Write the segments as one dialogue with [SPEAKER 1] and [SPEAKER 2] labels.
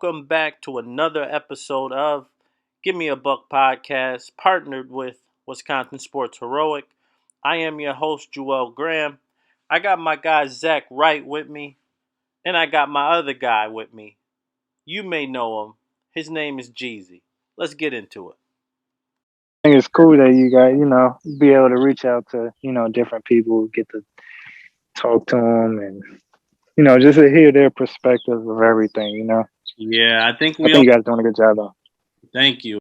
[SPEAKER 1] welcome back to another episode of Gimme A Buck podcast, partnered with Wisconsin Sports Heroic. I am your host, Jewell Graham. I got my guy Zach Wright with me, and I got my other guy with me. You may know him. His name is Jeezy. Let's get into it.
[SPEAKER 2] I think it's cool that you got, be able to reach out to, different people, get to talk to them and, just to hear their perspective of everything.
[SPEAKER 1] Yeah, I think
[SPEAKER 2] I
[SPEAKER 1] we
[SPEAKER 2] think
[SPEAKER 1] all
[SPEAKER 2] you guys doing a good job, though.
[SPEAKER 1] thank you.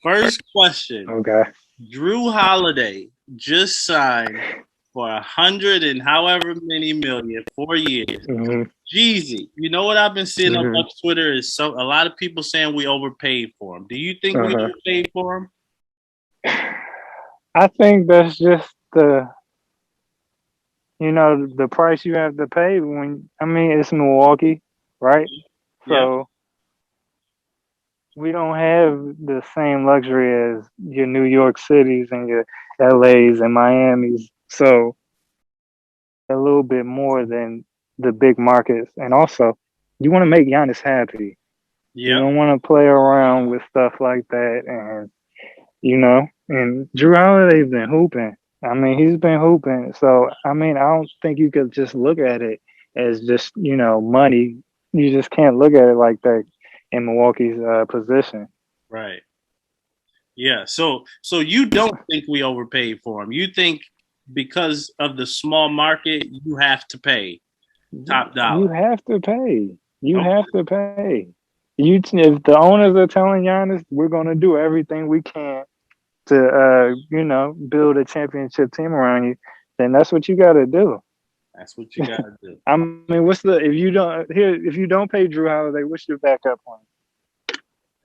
[SPEAKER 1] First question.
[SPEAKER 2] Okay.
[SPEAKER 1] Jrue Holiday just signed for 100 and however many million, 4 years.
[SPEAKER 2] hmm
[SPEAKER 1] Jeezy, you know what I've been seeing up
[SPEAKER 2] hmm
[SPEAKER 1] on Twitter is a lot of people saying we overpaid for him. Do you think we
[SPEAKER 2] Uh-huh.
[SPEAKER 1] overpaid for him?
[SPEAKER 2] I think that's just the price you have to pay it's Milwaukee, right?
[SPEAKER 1] Yeah.
[SPEAKER 2] So we don't have the same luxury as your New York cities and your LAs and Miamis. So a little bit more than the big markets. And also, you want to make Giannis happy. You
[SPEAKER 1] Yep.
[SPEAKER 2] don't want to play around with stuff like that. And Jrue Holiday's been hooping. He's been hooping. So, I don't think you could just look at it as just, money. You just can't look at it like that in Milwaukee's position.
[SPEAKER 1] Right. Yeah. So you don't think we overpaid for him. You think because of the small market, you have to pay top
[SPEAKER 2] You
[SPEAKER 1] dollar.
[SPEAKER 2] have to pay. You
[SPEAKER 1] Okay.
[SPEAKER 2] have to pay. If the owners are telling Giannis, we're going to do everything we can to build a championship team around you, then that's what you got to do.
[SPEAKER 1] That's what you gotta do.
[SPEAKER 2] What's the if you don't pay Jrue Holiday, what's your backup plan?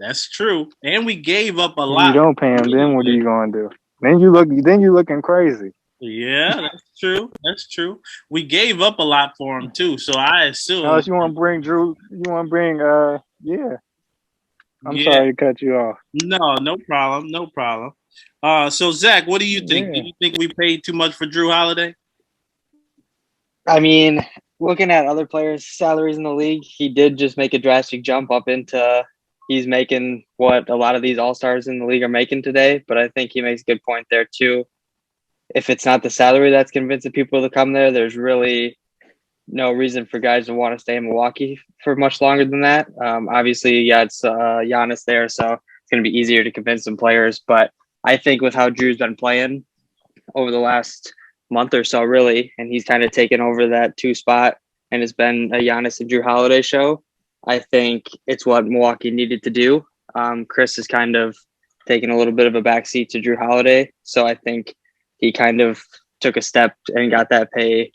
[SPEAKER 1] That's true. And we gave up a
[SPEAKER 2] If you
[SPEAKER 1] lot.
[SPEAKER 2] don't pay him, then what are you going to do? Then you looking crazy.
[SPEAKER 1] Yeah, that's true. That's true. We gave up a lot for him too, so I assume.
[SPEAKER 2] Unless you want to bring Drew, you want to bring yeah. I'm
[SPEAKER 1] Yeah,
[SPEAKER 2] sorry to cut you off.
[SPEAKER 1] no, no problem, no problem. So Zach, what do you think? Do
[SPEAKER 2] Yeah.
[SPEAKER 1] you think we paid too much for Jrue Holiday?
[SPEAKER 3] I mean, looking at other players' salaries in the league, he did just make a drastic jump up into he's making what a lot of these all stars in the league are making today. But I think he makes a good point there too. If it's not the salary that's convincing people to come there, there's really no reason for guys to want to stay in Milwaukee for much longer than that. Obviously, yeah, it's Giannis there, so it's going to be easier to convince some players. But I think with how Drew's been playing over the last month or so, really, and he's kind of taken over that two spot and it's been a Giannis and Jrue Holiday show. I think it's what Milwaukee needed to do. Khris is kind of taking a little bit of a backseat to Jrue Holiday, so I think he kind of took a step and got that pay.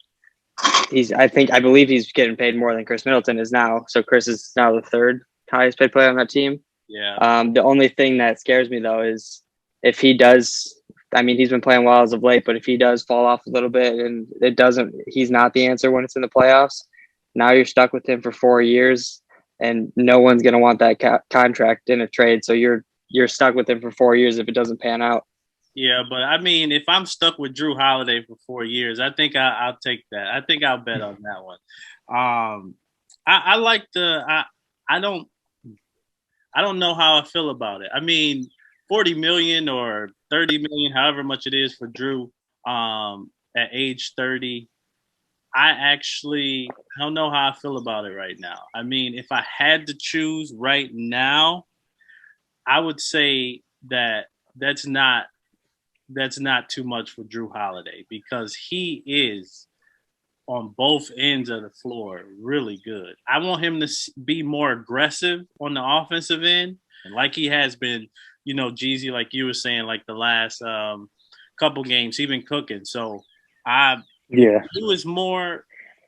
[SPEAKER 3] I believe he's getting paid more than Khris Middleton is now. So Khris is now the third highest paid player on that team.
[SPEAKER 1] Yeah,
[SPEAKER 3] The only thing that scares me though is if he does. He's been playing well as of late, but if he does fall off a little bit and he's not the answer when it's in the playoffs. Now you're stuck with him for 4 years, and no one's going to want that contract in a trade. So you're stuck with him for 4 years if it doesn't pan out.
[SPEAKER 1] yeah, but I mean, if I'm stuck with Jrue Holiday for 4 years, I think I'll take that. I think I'll bet on that one. I like the I don't know how I feel about it. I mean, 40 million or 30 million, however much it is for Jrue, at age 30. I don't know how I feel about it right now. I mean, if I had to choose right now, I would say that that's not that's not too much for Jrue Holiday because he is on both ends of the floor really good. I want him to be more aggressive on the offensive end, and like he has been, Jeezy, like you were saying, like the last couple games, he been cooking. So if
[SPEAKER 2] Yeah.
[SPEAKER 1] he was more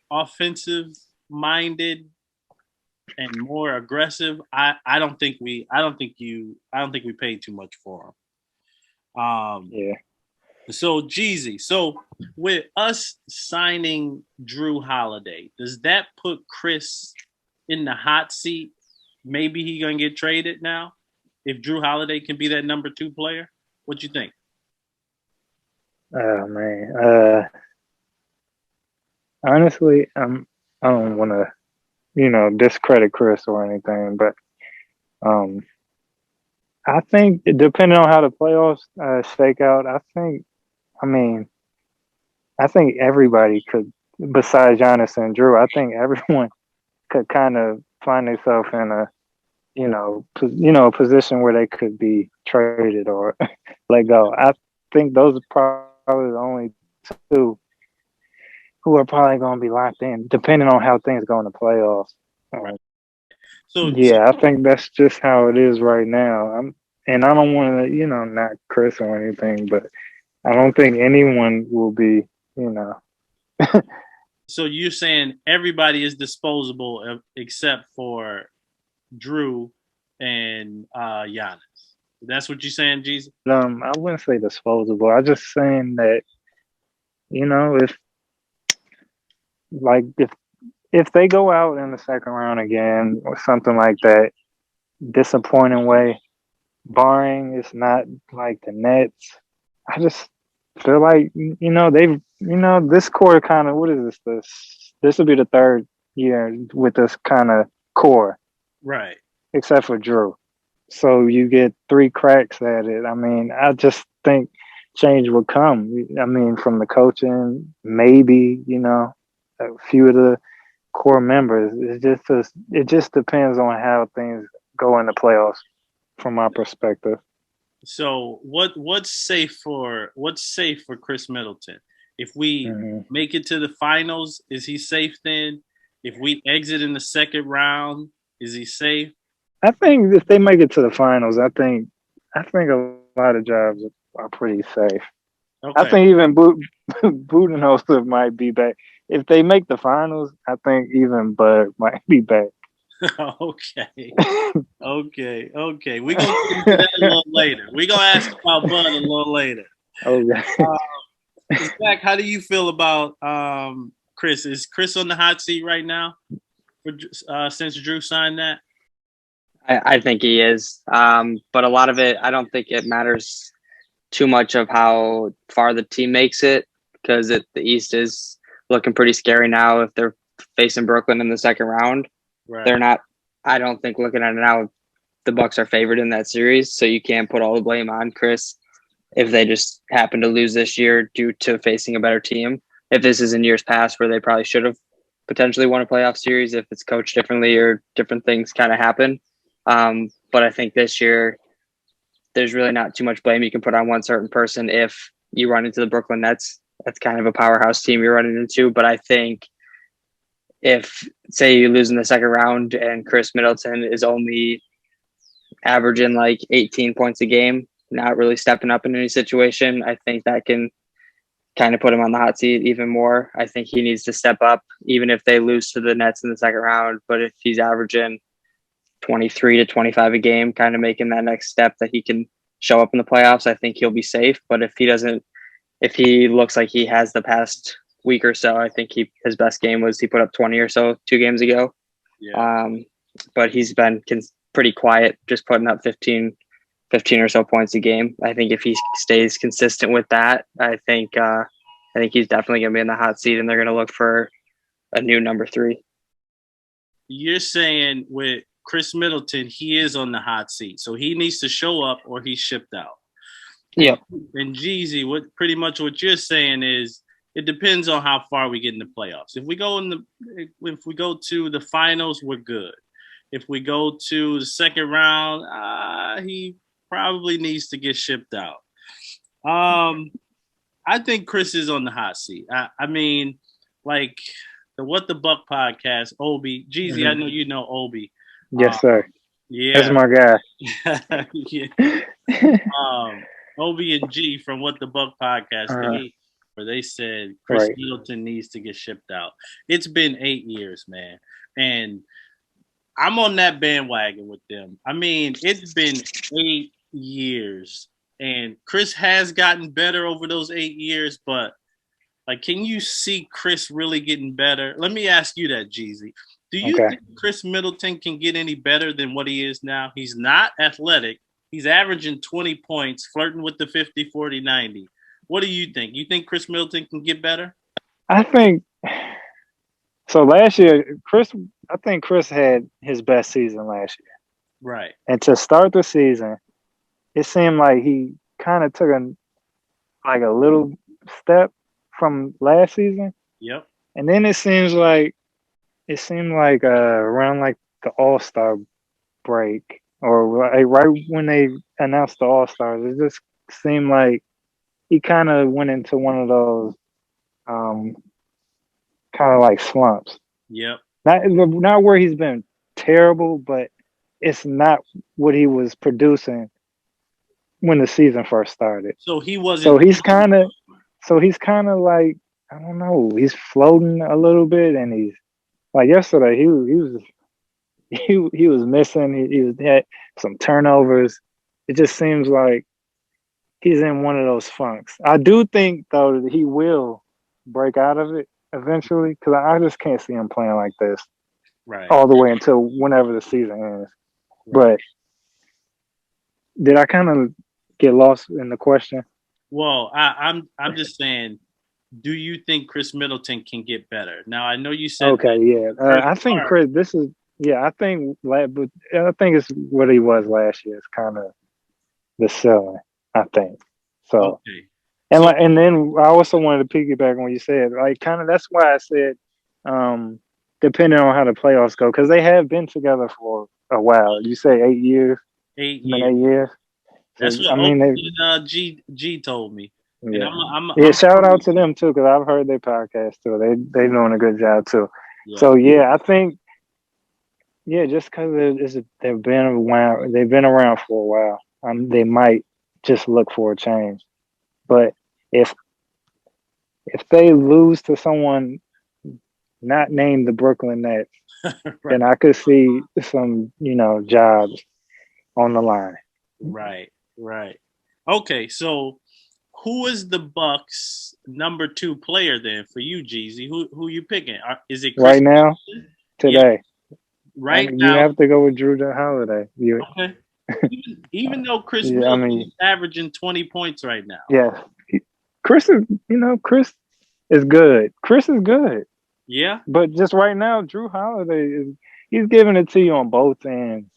[SPEAKER 1] offensive minded and more aggressive, I don't think we paid too much for him.
[SPEAKER 2] Yeah.
[SPEAKER 1] So Jeezy, so with us signing Jrue Holiday, does that put Khris in the hot seat? Maybe he gonna get traded now. If Jrue Holiday can be that number two player, what you think?
[SPEAKER 2] Oh man. Honestly, I don't want to. discredit Khris or anything, but I think depending on how the playoffs shake out, I mean, I think everybody could, besides Giannis and Jrue, I think everyone could kind of find themselves in a position where they could be traded or let go. I think those are probably the only two who are probably going to be locked in, depending on how things go in the playoffs.
[SPEAKER 1] Right.
[SPEAKER 2] Um,
[SPEAKER 1] So
[SPEAKER 2] yeah, I think that's just how it is right now. And I don't want to, not Khris or anything, but I don't think anyone will be, you know.
[SPEAKER 1] so you're saying everybody is disposable except for Jrue and Giannis. That's what you're saying, Jeezy?
[SPEAKER 2] I wouldn't say disposable. I just saying that, if like if they go out in the second round again or something like that, disappointing way, barring it's not like the Nets, I just feel like they've this core kind of, what is this will be the third year with this kind of core,
[SPEAKER 1] Right.
[SPEAKER 2] except for Jrue. So you get three cracks at it. I mean, I just think change will come. I mean, from the coaching, maybe, a few of the core members. It just depends on how things go in the playoffs from my perspective.
[SPEAKER 1] So what's safe for Khris Middleton? If we
[SPEAKER 2] Hmm.
[SPEAKER 1] make it to the finals, is he safe then? If we exit in the second round, is he safe?
[SPEAKER 2] I think if they make it to the finals, I think a lot of jobs are pretty safe. I
[SPEAKER 1] Okay.
[SPEAKER 2] think even Budenholzer might be back. If they make the finals, I think even Bud might be back.
[SPEAKER 1] Okay. Okay. We're gonna get into that a little later. We're gonna ask about Bud a little later.
[SPEAKER 2] Okay.
[SPEAKER 1] Zach, how do you feel about Khris? Is Khris on the hot seat right now for since Jrue signed that?
[SPEAKER 3] I think he is. But a lot of it, I don't think it matters too much of how far the team makes it, because the East is looking pretty scary now. If they're facing Brooklyn in the second round,
[SPEAKER 1] Right.
[SPEAKER 3] they're not. I don't think, looking at it now, the Bucks are favored in that series, so you can't put all the blame on Khris if they just happen to lose this year due to facing a better team. If this is in years past where they probably should have potentially won a playoff series, if it's coached differently or different things kind of happen. But I think this year there's really not too much blame you can put on one certain person. If you run into the Brooklyn Nets, that's kind of a powerhouse team you're running into. But I think if, say, you lose in the second round and Khris Middleton is only averaging like 18 points a game, not really stepping up in any situation, I think that can kind of put him on the hot seat even more. I think he needs to step up, even if they lose to the Nets in the second round. But if he's averaging 23 to 25 a game, kind of making that next step that he can show up in the playoffs, I think he'll be safe. But if he doesn't, if he looks like he has the past week or so, I think his best game was he put up 20 or so 2 games ago.
[SPEAKER 1] Yeah.
[SPEAKER 3] But he's been pretty quiet, just putting up 15 or so points a game. I think if he stays consistent with that, I think he's definitely going to be in the hot seat, and they're going to look for a new number 3.
[SPEAKER 1] You're saying with Khris Middleton, he is on the hot seat, so he needs to show up or he's shipped out.
[SPEAKER 3] Yep.
[SPEAKER 1] And Jeezy, what you're saying is it depends on how far we get in the playoffs. If we go to the finals, we're good. If we go to the second round, he probably needs to get shipped out. I think Khris is on the hot seat. I mean, like the What the Buck podcast, Obi, Jeezy, I know you know Obi.
[SPEAKER 2] Yes, sir. That's
[SPEAKER 1] Yeah.
[SPEAKER 2] my guy.
[SPEAKER 1] Yeah. Obi and G from What the Buck podcast, they said Khris
[SPEAKER 2] Right.
[SPEAKER 1] Middleton needs to get shipped out. It's been 8 years, man. And I'm on that bandwagon with them. I mean, it's been 8 years. And Khris has gotten better over those 8 years, but like, can you see Khris really getting better? Let me ask you that, Jeezy. Do you
[SPEAKER 2] Okay.
[SPEAKER 1] think Khris Middleton can get any better than what he is now? He's not athletic. He's averaging 20 points, flirting with the 50, 40, 90. What do you think? You think Khris Middleton can get better?
[SPEAKER 2] I think So last year, I think Khris had his best season last year.
[SPEAKER 1] Right.
[SPEAKER 2] And to start the season, it seemed like he kind of took a little step from last season.
[SPEAKER 1] Yep.
[SPEAKER 2] And then it seemed like around like the All-Star break or right when they announced the All-Stars, it just seemed like he kind of went into one of those um, kind of like slumps.
[SPEAKER 1] Yep.
[SPEAKER 2] Not where he's been terrible, but it's not what he was producing when the season first started.
[SPEAKER 1] So he wasn't.
[SPEAKER 2] So he's kind of like, I don't know, he's floating a little bit, and he's like yesterday he was missing. He had some turnovers. It just seems like he's in one of those funks. I do think though that he will break out of it eventually, because I just can't see him playing like this
[SPEAKER 1] Right.
[SPEAKER 2] all the way until whenever the season ends.
[SPEAKER 1] Right.
[SPEAKER 2] But did I kind of get lost in the question?
[SPEAKER 1] Well, I'm just saying. Do you think Khris Middleton can get better? Now I know you said.
[SPEAKER 2] Okay, yeah. I think Khris. This is yeah. I think it's what he was last year. It's kind of the ceiling. I think so.
[SPEAKER 1] Okay.
[SPEAKER 2] And then I also wanted to piggyback on what you said. Like, kind of that's why I said, depending on how the playoffs go, because they have been together for a while. You say 8 years.
[SPEAKER 1] 8
[SPEAKER 2] It's been
[SPEAKER 1] years.
[SPEAKER 2] 8 years. So,
[SPEAKER 1] That's what
[SPEAKER 2] I mean,
[SPEAKER 1] G told me.
[SPEAKER 2] yeah.
[SPEAKER 1] And
[SPEAKER 2] Yeah, shout out to them too, because I've heard their podcast too. They doing a good job too.
[SPEAKER 1] Yeah.
[SPEAKER 2] So yeah, I think just because they've been around for a while, they might just look for a change. But if they lose to someone not named the Brooklyn Nets,
[SPEAKER 1] right.
[SPEAKER 2] then I could see some jobs on the line.
[SPEAKER 1] Right. Okay, so who is the Bucks' number 2 player then for you, Jeezy? Who you picking? Is it Khris
[SPEAKER 2] right now? Today,
[SPEAKER 1] right
[SPEAKER 2] you
[SPEAKER 1] now?
[SPEAKER 2] have to go with Jrue Holiday.
[SPEAKER 1] Okay. Even though Khris
[SPEAKER 2] Yeah,
[SPEAKER 1] Middleton is averaging 20 points right now.
[SPEAKER 2] Yeah, Khris is good. Khris is good.
[SPEAKER 1] Yeah.
[SPEAKER 2] But just right now, Jrue Holiday he's giving it to you on both ends.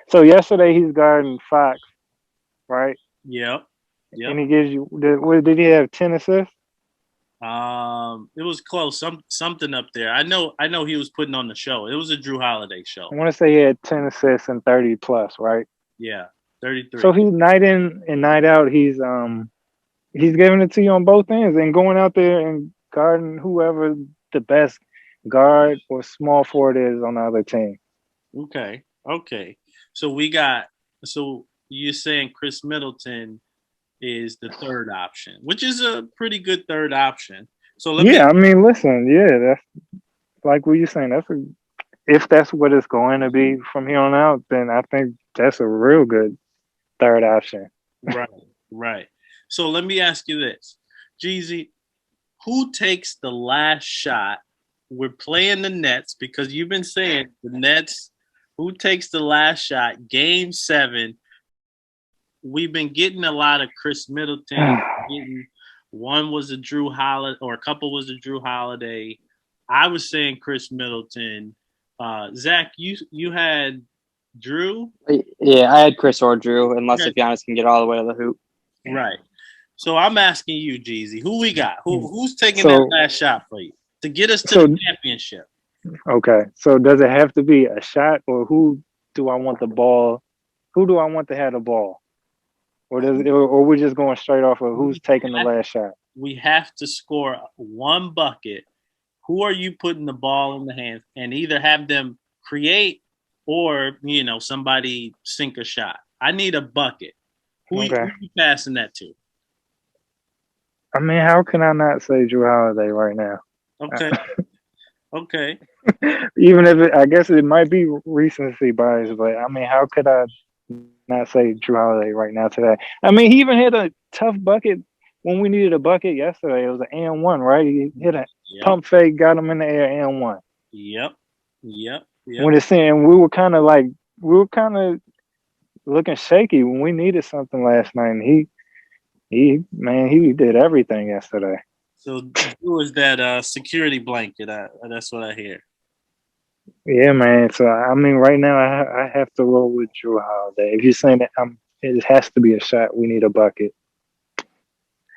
[SPEAKER 2] So yesterday he's guarding Fox, right?
[SPEAKER 1] Yep.
[SPEAKER 2] And he gives you what did he have 10 assists?
[SPEAKER 1] It was close. Something up there. I know he was putting on the show. It was a Jrue Holiday show.
[SPEAKER 2] I want to say he had 10 assists and 30 plus, right?
[SPEAKER 1] Yeah, 33.
[SPEAKER 2] So he's night in and night out. He's giving it to you on both ends and going out there and guarding whoever the best guard or small forward is on the other team.
[SPEAKER 1] Okay. So you're saying Khris Middleton is the third option, which is a pretty good third option. So
[SPEAKER 2] listen, that's like what you're saying. If that's what it's going to be from here on out, then I think that's a real good third option.
[SPEAKER 1] Right. So let me ask you this, Jeezy, who takes the last shot? We're playing the Nets because you've been saying the Nets. Who takes the last shot? Game 7. We've been getting a lot of Khris Middleton. One was a Jrue Holiday, or a couple was a Jrue Holiday. I was saying Khris Middleton. Zach, you had Jrue?
[SPEAKER 3] Yeah, I had Khris or Jrue, unless if Giannis can get all the way to the hoop.
[SPEAKER 1] Right. So I'm asking you, Jeezy, who we got? Who's taking that last shot for you to get us to the championship?
[SPEAKER 2] Okay. So does it have to be a shot, or who do I want the ball? Who do I want to have the ball? Or we're just going straight off of who's taking the last shot?
[SPEAKER 1] We have to score one bucket. Who are you putting the ball in the hands, and either have them create or somebody sink a shot? I need a bucket. Who you passing that to?
[SPEAKER 2] I mean, how can I not say Jrue Holiday right now?
[SPEAKER 1] Okay.
[SPEAKER 2] Even if I guess it might be recency bias, but I mean, how could I not say Jrue Holiday right now today? I mean, he even hit a tough bucket when we needed a bucket yesterday. It was an and one, right? He hit a pump fake, got him in the air, and one.
[SPEAKER 1] Yep.
[SPEAKER 2] When it's saying we were kind of looking shaky when we needed something last night, and he did everything yesterday.
[SPEAKER 1] So Jrue is that security blanket. That's what I hear.
[SPEAKER 2] Yeah, man. So I mean, right now I have to roll with Jrue Holiday. If you're saying that it has to be a shot. We need a bucket.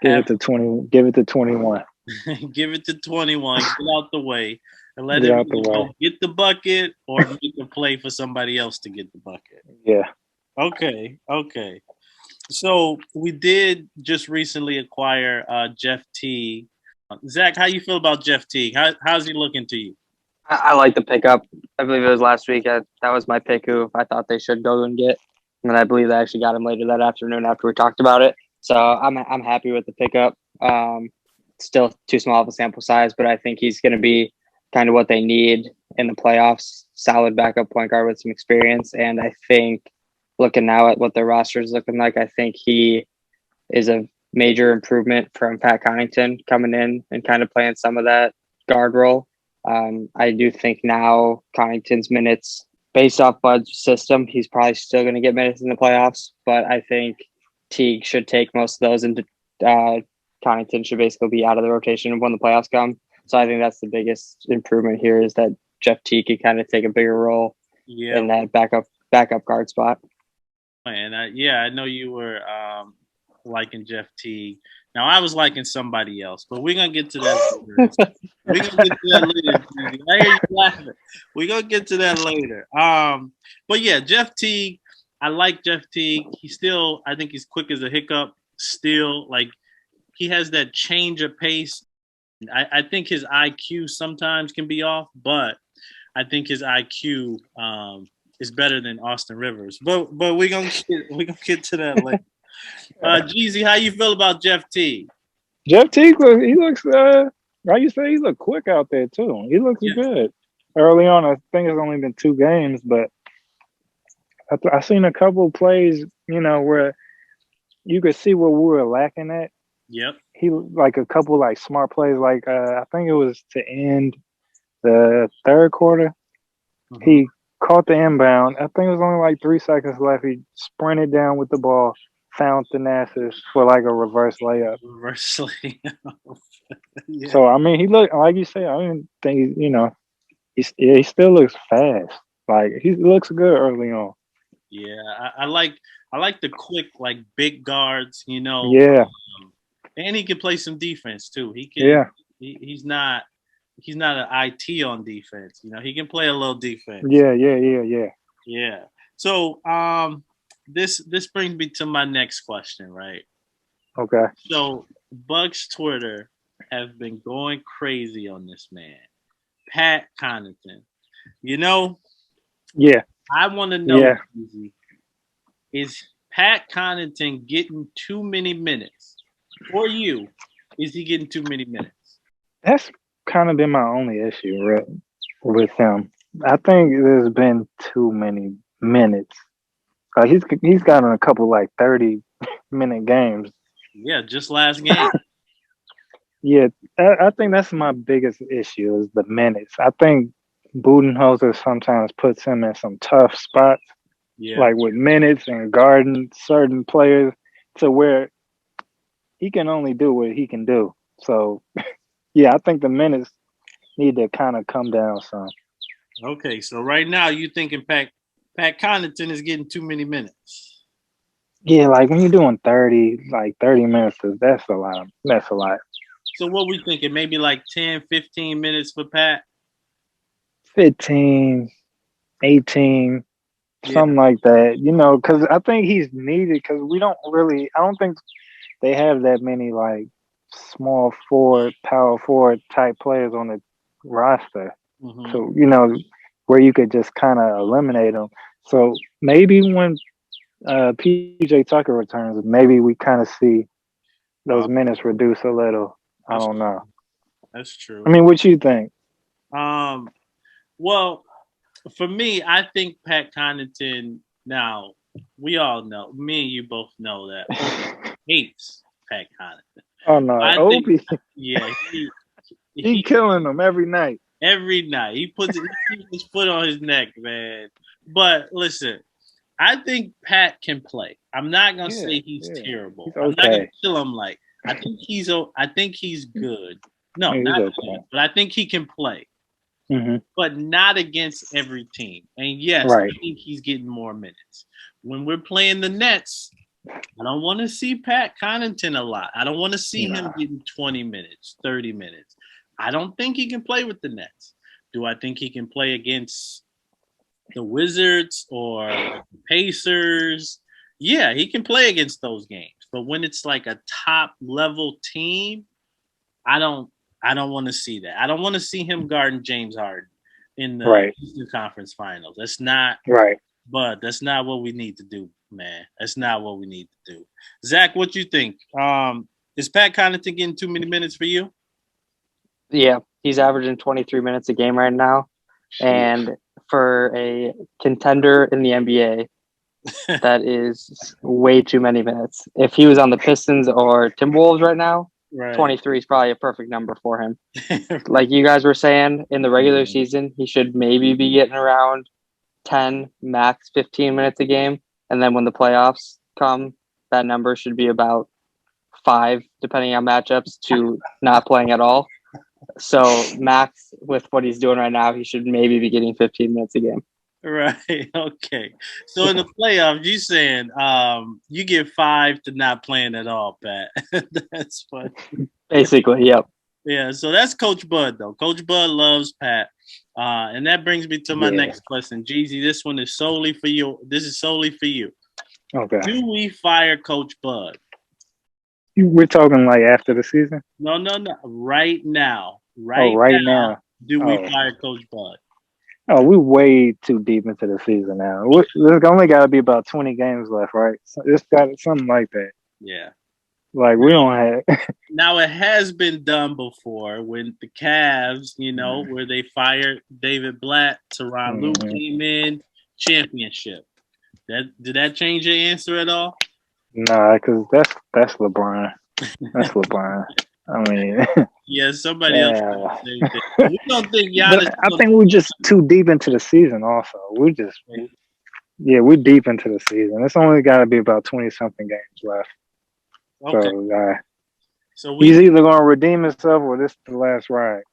[SPEAKER 2] Give
[SPEAKER 1] Have
[SPEAKER 2] it to 20. Give it to 21.
[SPEAKER 1] give it to 21. Get out the way and let
[SPEAKER 2] Get
[SPEAKER 1] him
[SPEAKER 2] out the
[SPEAKER 1] go
[SPEAKER 2] way.
[SPEAKER 1] get the bucket or make a play for somebody else to get the bucket.
[SPEAKER 2] Yeah.
[SPEAKER 1] Okay. Okay. So we did just recently acquire Jeff Teague. Zach, how you feel about Jeff Teague? How's he looking to you?
[SPEAKER 3] I like the pickup. I believe it was last week. That was my pick who I thought they should go and get. And I believe they actually got him later that afternoon after we talked about it. So I'm happy with the pickup. Still too small of a sample size, but I think he's going to be kind of what they need in the playoffs. Solid backup point guard with some experience. And I think looking now at what their roster is looking like, I think he is a major improvement from Pat Connaughton coming in and kind of playing some of that guard role. I do think now Connaughton's minutes, based off Bud's system, he's probably still going to get minutes in the playoffs, but I think Teague should take most of those, and Connaughton should basically be out of the rotation when the playoffs come. So I think that's the biggest improvement here is that Jeff Teague can kind of take a bigger role in that backup guard spot.
[SPEAKER 1] And I know you were liking Jeff Teague. Now I was liking somebody else, but we're gonna get to that later. We're gonna get to that later. I hear you laughing. We're gonna get to that later. But yeah, Jeff Teague. I like Jeff Teague. I think he's quick as a hiccup. Still, like he has that change of pace. I think his IQ sometimes can be off, but I think his IQ is better than Austin Rivers. But we're gonna get to that later. Jeezy, how you feel about Jeff Teague?
[SPEAKER 2] Jeff Teague, he looks. How you say he look quick out there too. He looks good. Early on, I think it's only been 2 games, but I seen a couple of plays, where you could see what we were lacking at.
[SPEAKER 1] Yep.
[SPEAKER 2] He like a couple like smart plays, like I think it was to end the third quarter. Mm-hmm. He caught the inbound. I think it was only like 3 seconds left. He sprinted down with the ball, found Thanasis for like a reverse layup.
[SPEAKER 1] Reverse layup.
[SPEAKER 2] Yeah. So I mean, he looked like you say. I didn't think he still looks fast. Like he looks good early on.
[SPEAKER 1] Yeah, I like the quick like big guards.
[SPEAKER 2] Yeah.
[SPEAKER 1] And he can play some defense too. He can.
[SPEAKER 2] Yeah.
[SPEAKER 1] He's not an IT on defense. He can play a little defense.
[SPEAKER 2] Yeah.
[SPEAKER 1] Yeah. So this brings me to my next question, right?
[SPEAKER 2] Okay.
[SPEAKER 1] So Buck's Twitter have been going crazy on this man, Pat Connaughton.
[SPEAKER 2] Yeah.
[SPEAKER 1] I want to know, is Pat Connaughton getting too many minutes? For you, is he getting too many minutes?
[SPEAKER 2] That's kind of been my only issue with him. I think there's been too many minutes. He's gotten a couple like 30-minute games.
[SPEAKER 1] Yeah, just last game.
[SPEAKER 2] Yeah, I think that's my biggest issue is the minutes. I think Budenholzer sometimes puts him in some tough spots, like with minutes and guarding certain players to where he can only do what he can do. So, yeah, I think the minutes need to kind of come down some.
[SPEAKER 1] Okay, so right now you thinking Pat Connaughton is getting too many minutes.
[SPEAKER 2] Yeah, like when you're doing 30 minutes, that's a lot. That's a lot.
[SPEAKER 1] So what we thinking? Maybe like 10, 15 minutes for Pat?
[SPEAKER 2] 15, 18, something like that. Because I think he's needed because I don't think they have that many like small forward, power forward type players on the roster. Mm-hmm. So, where you could just kind of eliminate them. So maybe when PJ Tucker returns, maybe we kind of see those minutes reduce a little. I don't know.
[SPEAKER 1] That's true.
[SPEAKER 2] I mean, what you think?
[SPEAKER 1] Well, for me, I think Pat Connaughton, now, we all know, me and you both know that hates Pat Connaughton.
[SPEAKER 2] Oh, no. Obi.
[SPEAKER 1] Yeah.
[SPEAKER 2] He killing them every night.
[SPEAKER 1] Every night. He puts his foot on his neck, man. But listen, I think Pat can play. I'm not going to say he's terrible. I'm not going to kill him like I think he's good. No,
[SPEAKER 2] He's
[SPEAKER 1] not
[SPEAKER 2] okay.
[SPEAKER 1] good, but I think he can play.
[SPEAKER 2] Mm-hmm.
[SPEAKER 1] But not against every team. And yes,
[SPEAKER 2] Right.
[SPEAKER 1] I think he's getting more minutes. When we're playing the Nets, I don't want to see Pat Connaughton a lot. I don't want to see him getting 20 minutes, 30 minutes. I don't think he can play with the Nets. Do I think he can play against the Wizards or the Pacers? Yeah, he can play against those games. But when it's like a top level team, I don't want to see that. I don't want to see him guarding James Harden in the Eastern Conference Finals. That's not
[SPEAKER 2] right.
[SPEAKER 1] But that's not what we need to do, man. That's not what we need to do. Zach, what you think? Is Pat Connaughton getting too many minutes for you?
[SPEAKER 3] Yeah, he's averaging 23 minutes a game right now. And for a contender in the NBA, that is way too many minutes. If he was on the Pistons or Timberwolves right now, 23 is probably a perfect number for him. Like you guys were saying, in the regular season, he should maybe be getting around 10, max 15 minutes a game. And then when the playoffs come, that number should be about 5, depending on matchups, to not playing at all. So max with what he's doing right now, he should maybe be getting 15 minutes a game.
[SPEAKER 1] Right. Okay. So in the playoffs, you saying you get 5 to not playing at all, Pat. That's funny.
[SPEAKER 3] Basically, yep.
[SPEAKER 1] Yeah. So that's Coach Bud, though. Coach Bud loves Pat. And that brings me to my next question. Jeezy, this one is solely for you. This is solely for you.
[SPEAKER 2] Okay.
[SPEAKER 1] Do we fire Coach Bud?
[SPEAKER 2] We're talking like after the season?
[SPEAKER 1] No. Right now.
[SPEAKER 2] Right now.
[SPEAKER 1] Do we fire Coach Bud?
[SPEAKER 2] Oh, we're way too deep into the season now. There's only got to be about 20 games left, right? So it's got something like that.
[SPEAKER 1] Yeah.
[SPEAKER 2] Like we don't have.
[SPEAKER 1] Now it has been done before when the Cavs, where they fired David Blatt, Tyronn Lue came in, championship. Did that change your answer at all?
[SPEAKER 2] Nah, because that's LeBron. That's LeBron. I mean,
[SPEAKER 1] yeah, somebody else. We don't think Giannis.
[SPEAKER 2] I think we're just too deep into the season. Also, we're deep into the season. It's only got to be about 20-something games left.
[SPEAKER 1] Okay.
[SPEAKER 2] So he's either going to redeem himself or this is the last ride.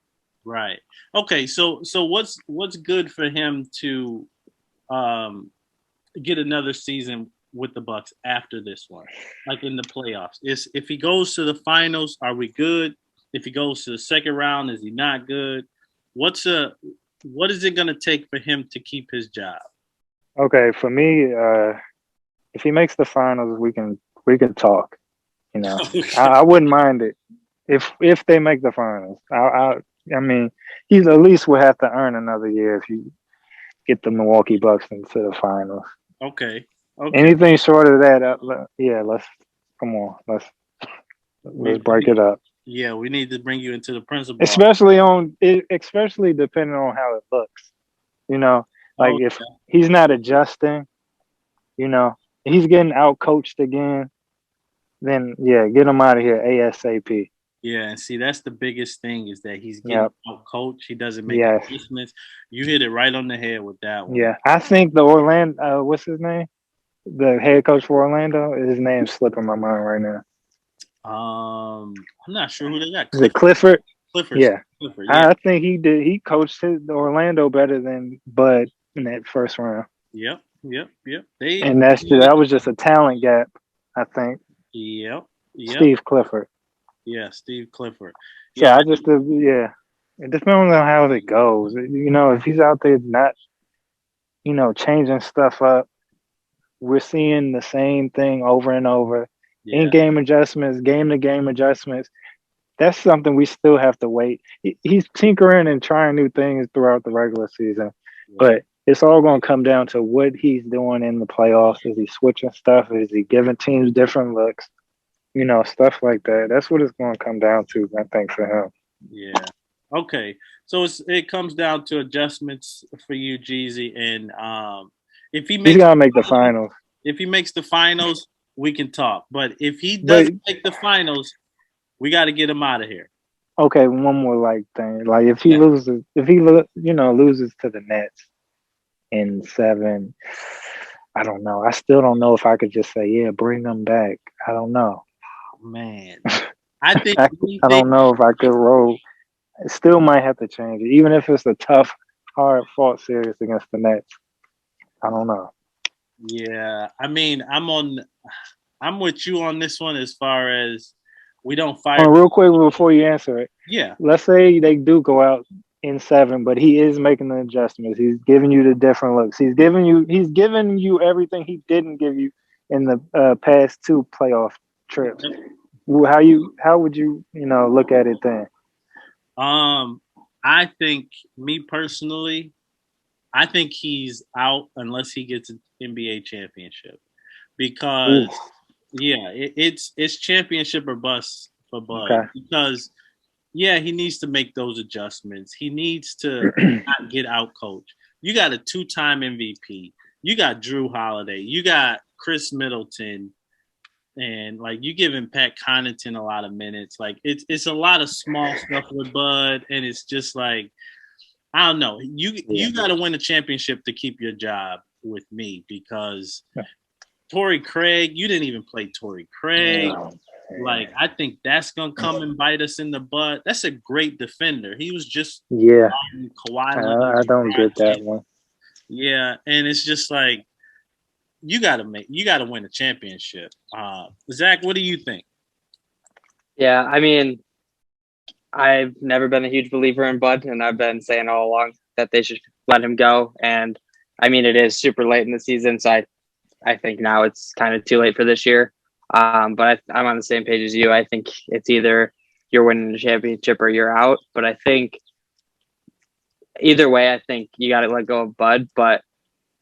[SPEAKER 1] Right. Okay. So what's good for him to get another season with the Bucks after this one, like in the playoffs? If he goes to the finals, are we good? If he goes to the second round, is he not good? What is it going to take for him to keep his job?
[SPEAKER 2] Okay, for me, if he makes the finals, we can talk. I wouldn't mind it if they make the finals. I mean, he's at least will have to earn another year if you get the Milwaukee Bucks into the finals.
[SPEAKER 1] Okay.
[SPEAKER 2] Anything short of that, let's break it up.
[SPEAKER 1] Yeah, we need to bring you into the principal.
[SPEAKER 2] Especially depending on how it looks. If he's not adjusting, he's getting out coached again, then get him out of here ASAP.
[SPEAKER 1] Yeah, and see, that's the biggest thing is that he's getting out coached. He doesn't make adjustments. You hit it right on the head with that one.
[SPEAKER 2] Yeah, I think the Orlando, what's his name? The head coach for Orlando, his name's slipping my mind right now.
[SPEAKER 1] I'm not sure who they got.
[SPEAKER 2] Is it Clifford?
[SPEAKER 1] Clifford.
[SPEAKER 2] Yeah.
[SPEAKER 1] Clifford, yeah.
[SPEAKER 2] I think he did. He coached Orlando better than Bud in that first round.
[SPEAKER 1] Yep.
[SPEAKER 2] And that was just a talent gap, I think.
[SPEAKER 1] Yep.
[SPEAKER 2] Steve Clifford.
[SPEAKER 1] Yeah, Steve Clifford.
[SPEAKER 2] So it depends on how it goes. If he's out there not, changing stuff up, we're seeing the same thing over and over. Yeah. In-game adjustments, game-to-game adjustments. That's something we still have to wait. He's tinkering and trying new things throughout the regular season, but it's all going to come down to what he's doing in the playoffs. Is he switching stuff? Is he giving teams different looks? Stuff like that. That's what it's going to come down to, I think, for him.
[SPEAKER 1] Yeah. Okay. So it comes down to adjustments for you, Jeezy, and if he's
[SPEAKER 2] got to make the finals.
[SPEAKER 1] If he makes the finals, we can talk. But if he doesn't make the finals, we got to get him out of here.
[SPEAKER 2] Okay, one more thing. Like if he loses, loses to the Nets in 7, I don't know. I still don't know if I could just say, bring them back. I don't know.
[SPEAKER 1] Oh, man. I think
[SPEAKER 2] I don't know if I could roll. I still might have to change it, even if it's a tough, hard-fought series against the Nets. I don't know.
[SPEAKER 1] Yeah, I mean, I'm with you on this one as far as we don't fire.
[SPEAKER 2] Real quick before you answer it,
[SPEAKER 1] Yeah,
[SPEAKER 2] let's say they do go out in 7, but he is making the adjustments. He's giving you the different looks. He's giving you everything he didn't give you in the past 2 playoff trips. How would you look at it then?
[SPEAKER 1] I think me personally, I think he's out unless he gets an NBA championship because
[SPEAKER 2] Ooh,
[SPEAKER 1] yeah, it's championship or bust for Bud
[SPEAKER 2] okay.
[SPEAKER 1] because yeah, he needs to make those adjustments. He needs to not get out coached. You got a 2-time MVP. You got Jrue Holiday. You got Khris Middleton. And like you giving Pat Connaughton a lot of minutes. Like it's a lot of small stuff with Bud, and it's just like I don't know. You got to win a championship to keep your job with me because Torrey Craig, you didn't even play Torrey Craig. Like I think that's gonna come and bite us in the butt. That's a great defender. He was just
[SPEAKER 2] Yeah,
[SPEAKER 1] Kawhi.
[SPEAKER 2] I don't get that one.
[SPEAKER 1] Yeah, and it's just like you got to win a championship. Zach, what do you think?
[SPEAKER 3] Yeah, I mean, I've never been a huge believer in Bud, and I've been saying all along that they should let him go. And I mean, it is super late in the season, so I think now it's kind of too late for this year. But I'm on the same page as you. I think it's either you're winning a championship or you're out. But I think either way, I think you got to let go of Bud. But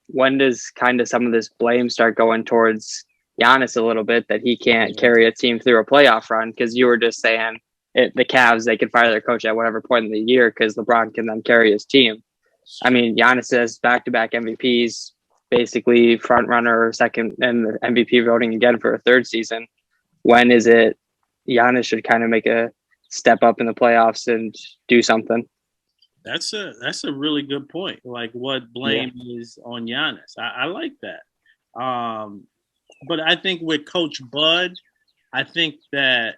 [SPEAKER 3] when does kind of some of this blame start going towards Giannis a little bit that he can't carry a team through a playoff run? Because you were just saying the Cavs, they can fire their coach at whatever point in the year because LeBron can then carry his team. I mean, Giannis has back-to-back MVPs, basically front runner, second, and the MVP voting again for a third season. When is it Giannis should kind of make a step up in the playoffs and do something?
[SPEAKER 1] That's a really good point. Like what blame is on Giannis. I like that. But I think with Coach Bud, I think that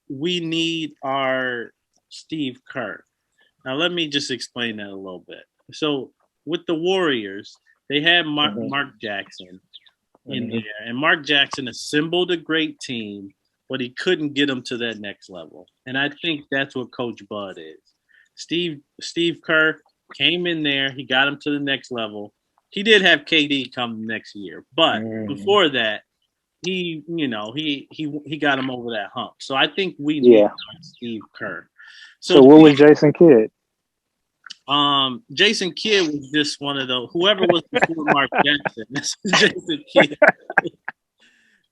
[SPEAKER 1] we need our Steve Kerr. Now let me just explain that a little bit. So with the Warriors, they had Mark Jackson in there, and Mark Jackson assembled a great team, but he couldn't get them to that next level. And I think that's what Coach Bud is. Steve Kerr came in there. He got him to the next level. He did have KD come next year, but before that, he got him over that hump. So I think we need Steve Kerr.
[SPEAKER 2] So what was Jason Kidd?
[SPEAKER 1] Jason Kidd was just one of those. Whoever was before Mark Jackson, that's Jason Kidd.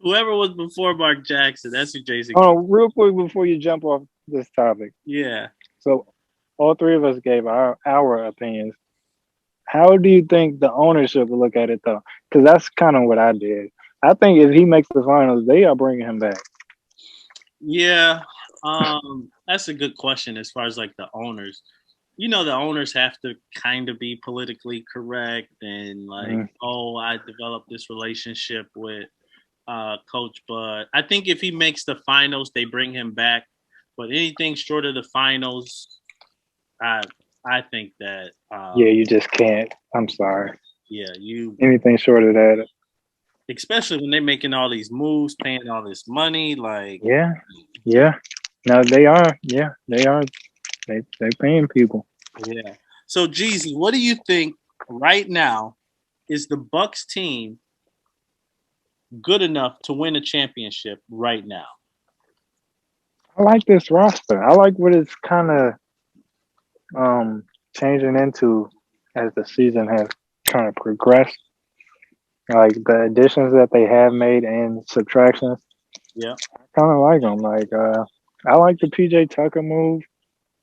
[SPEAKER 1] Whoever was before Mark Jackson, that's who Jason Kidd.
[SPEAKER 2] Oh, real quick before you jump off this topic.
[SPEAKER 1] Yeah.
[SPEAKER 2] So all three of us gave our opinions. How do you think the ownership will look at it, though? Because that's kind of what I did. I think if he makes the finals, they are bringing him back.
[SPEAKER 1] Yeah, that's a good question as far as like the owners. You know, the owners have to kind of be politically correct and like, I developed this relationship with Coach Bud. I think if he makes the finals, they bring him back. But anything short of the finals, I think that
[SPEAKER 2] you just can't. I'm sorry.
[SPEAKER 1] Yeah,
[SPEAKER 2] anything short of that.
[SPEAKER 1] Especially when they're making all these moves, paying all this money, like
[SPEAKER 2] yeah. No, they are. Yeah, they are. They paying people.
[SPEAKER 1] Yeah. So Jeezy, what do you think right now is the Bucks team good enough to win a championship right now?
[SPEAKER 2] I like this roster. I like what it's kind of changing into as the season has kind of progressed. Like the additions that they have made and subtractions.
[SPEAKER 1] Yeah.
[SPEAKER 2] I kind of like them. Like I like the PJ Tucker move.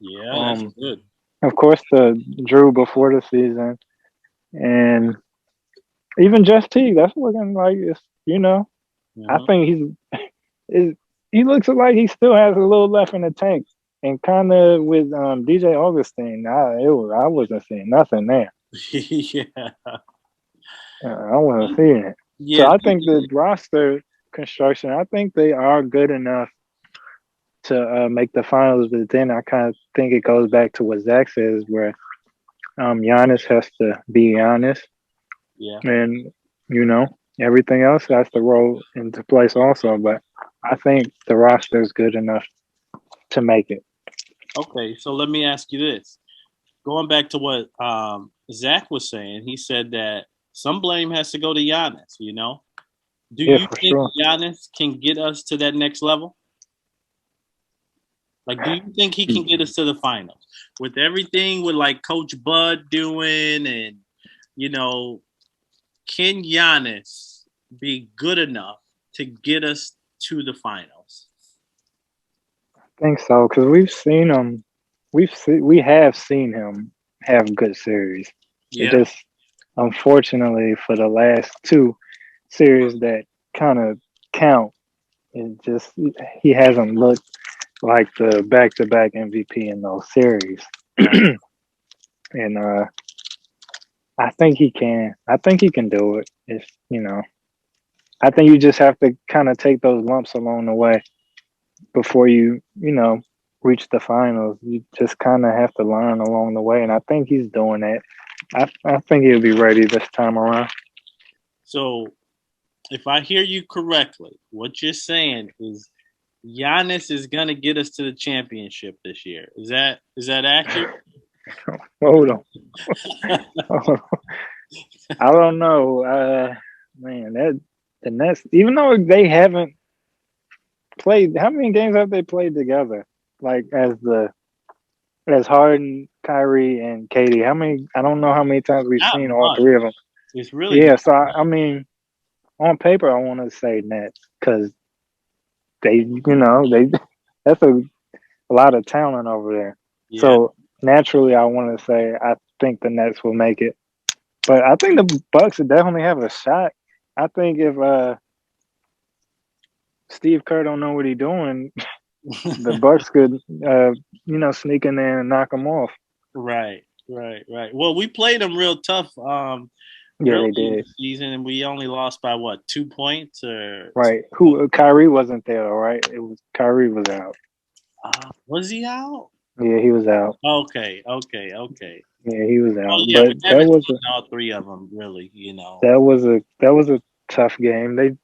[SPEAKER 1] Yeah, that's good.
[SPEAKER 2] Of course, the Jrue before the season, and even Jeff Teague. That's looking like it's I think he looks like he still has a little left in the tank. And kind of with DJ Augustine, I wasn't seeing nothing there.
[SPEAKER 1] Yeah.
[SPEAKER 2] I wasn't seeing it. Yeah, so I think the roster construction, I think they are good enough to make the finals. But then I kind of think it goes back to what Zach says, where Giannis has to be Giannis,
[SPEAKER 1] Yeah.
[SPEAKER 2] and everything else has to roll into place also. But I think the roster is good enough to make it.
[SPEAKER 1] Okay, so let me ask you this. Going back to what Zach was saying, he said that some blame has to go to Giannis, Do
[SPEAKER 2] Yeah,
[SPEAKER 1] you
[SPEAKER 2] for
[SPEAKER 1] think
[SPEAKER 2] sure.
[SPEAKER 1] Giannis can get us to that next level? Like, do you think he can get us to the finals? With everything with like Coach Bud doing and, can Giannis be good enough to get us to the finals?
[SPEAKER 2] I think so because we've seen him. We have seen him have good series. It
[SPEAKER 1] Yeah.
[SPEAKER 2] just unfortunately for the last two series that kind of count, it just he hasn't looked like the back-to-back MVP in those series. And I think he can. I think he can do it. If I think you just have to kind of take those lumps along the way before you reach the finals. You just kind of have to learn along the way, and I think he's doing that. I think he'll be ready this time around.
[SPEAKER 1] So, if I hear you correctly, what you're saying is Giannis is gonna get us to the championship this year. Is that accurate?
[SPEAKER 2] Hold on. I don't know. Man, that the Nets, even though they haven't played, how many games have they played together? Like as Harden, Kyrie, and Katie. How many? I don't know how many times we've
[SPEAKER 1] Not
[SPEAKER 2] seen all
[SPEAKER 1] much.
[SPEAKER 2] three of them.
[SPEAKER 1] It's really
[SPEAKER 2] Yeah,
[SPEAKER 1] not.
[SPEAKER 2] so I mean, on paper, I want to say Nets because they that's a lot of talent over there.
[SPEAKER 1] Yeah.
[SPEAKER 2] So naturally, I want to say I think the Nets will make it, but I think the Bucks would definitely have a shot. I think if Steve Kerr don't know what he's doing, the Bucks could sneak in there and knock them off.
[SPEAKER 1] Right. Well, we played them real tough
[SPEAKER 2] Yeah,
[SPEAKER 1] early
[SPEAKER 2] they
[SPEAKER 1] in the
[SPEAKER 2] did.
[SPEAKER 1] season, and we only lost by what, 2 points or
[SPEAKER 2] Right. Who Kyrie wasn't there, right? It was Kyrie was out.
[SPEAKER 1] was he out?
[SPEAKER 2] Yeah, he was out.
[SPEAKER 1] Okay.
[SPEAKER 2] Yeah, he was
[SPEAKER 1] Oh
[SPEAKER 2] out.
[SPEAKER 1] yeah, we
[SPEAKER 2] But
[SPEAKER 1] haven't seen all three of them really.
[SPEAKER 2] that was a tough game. That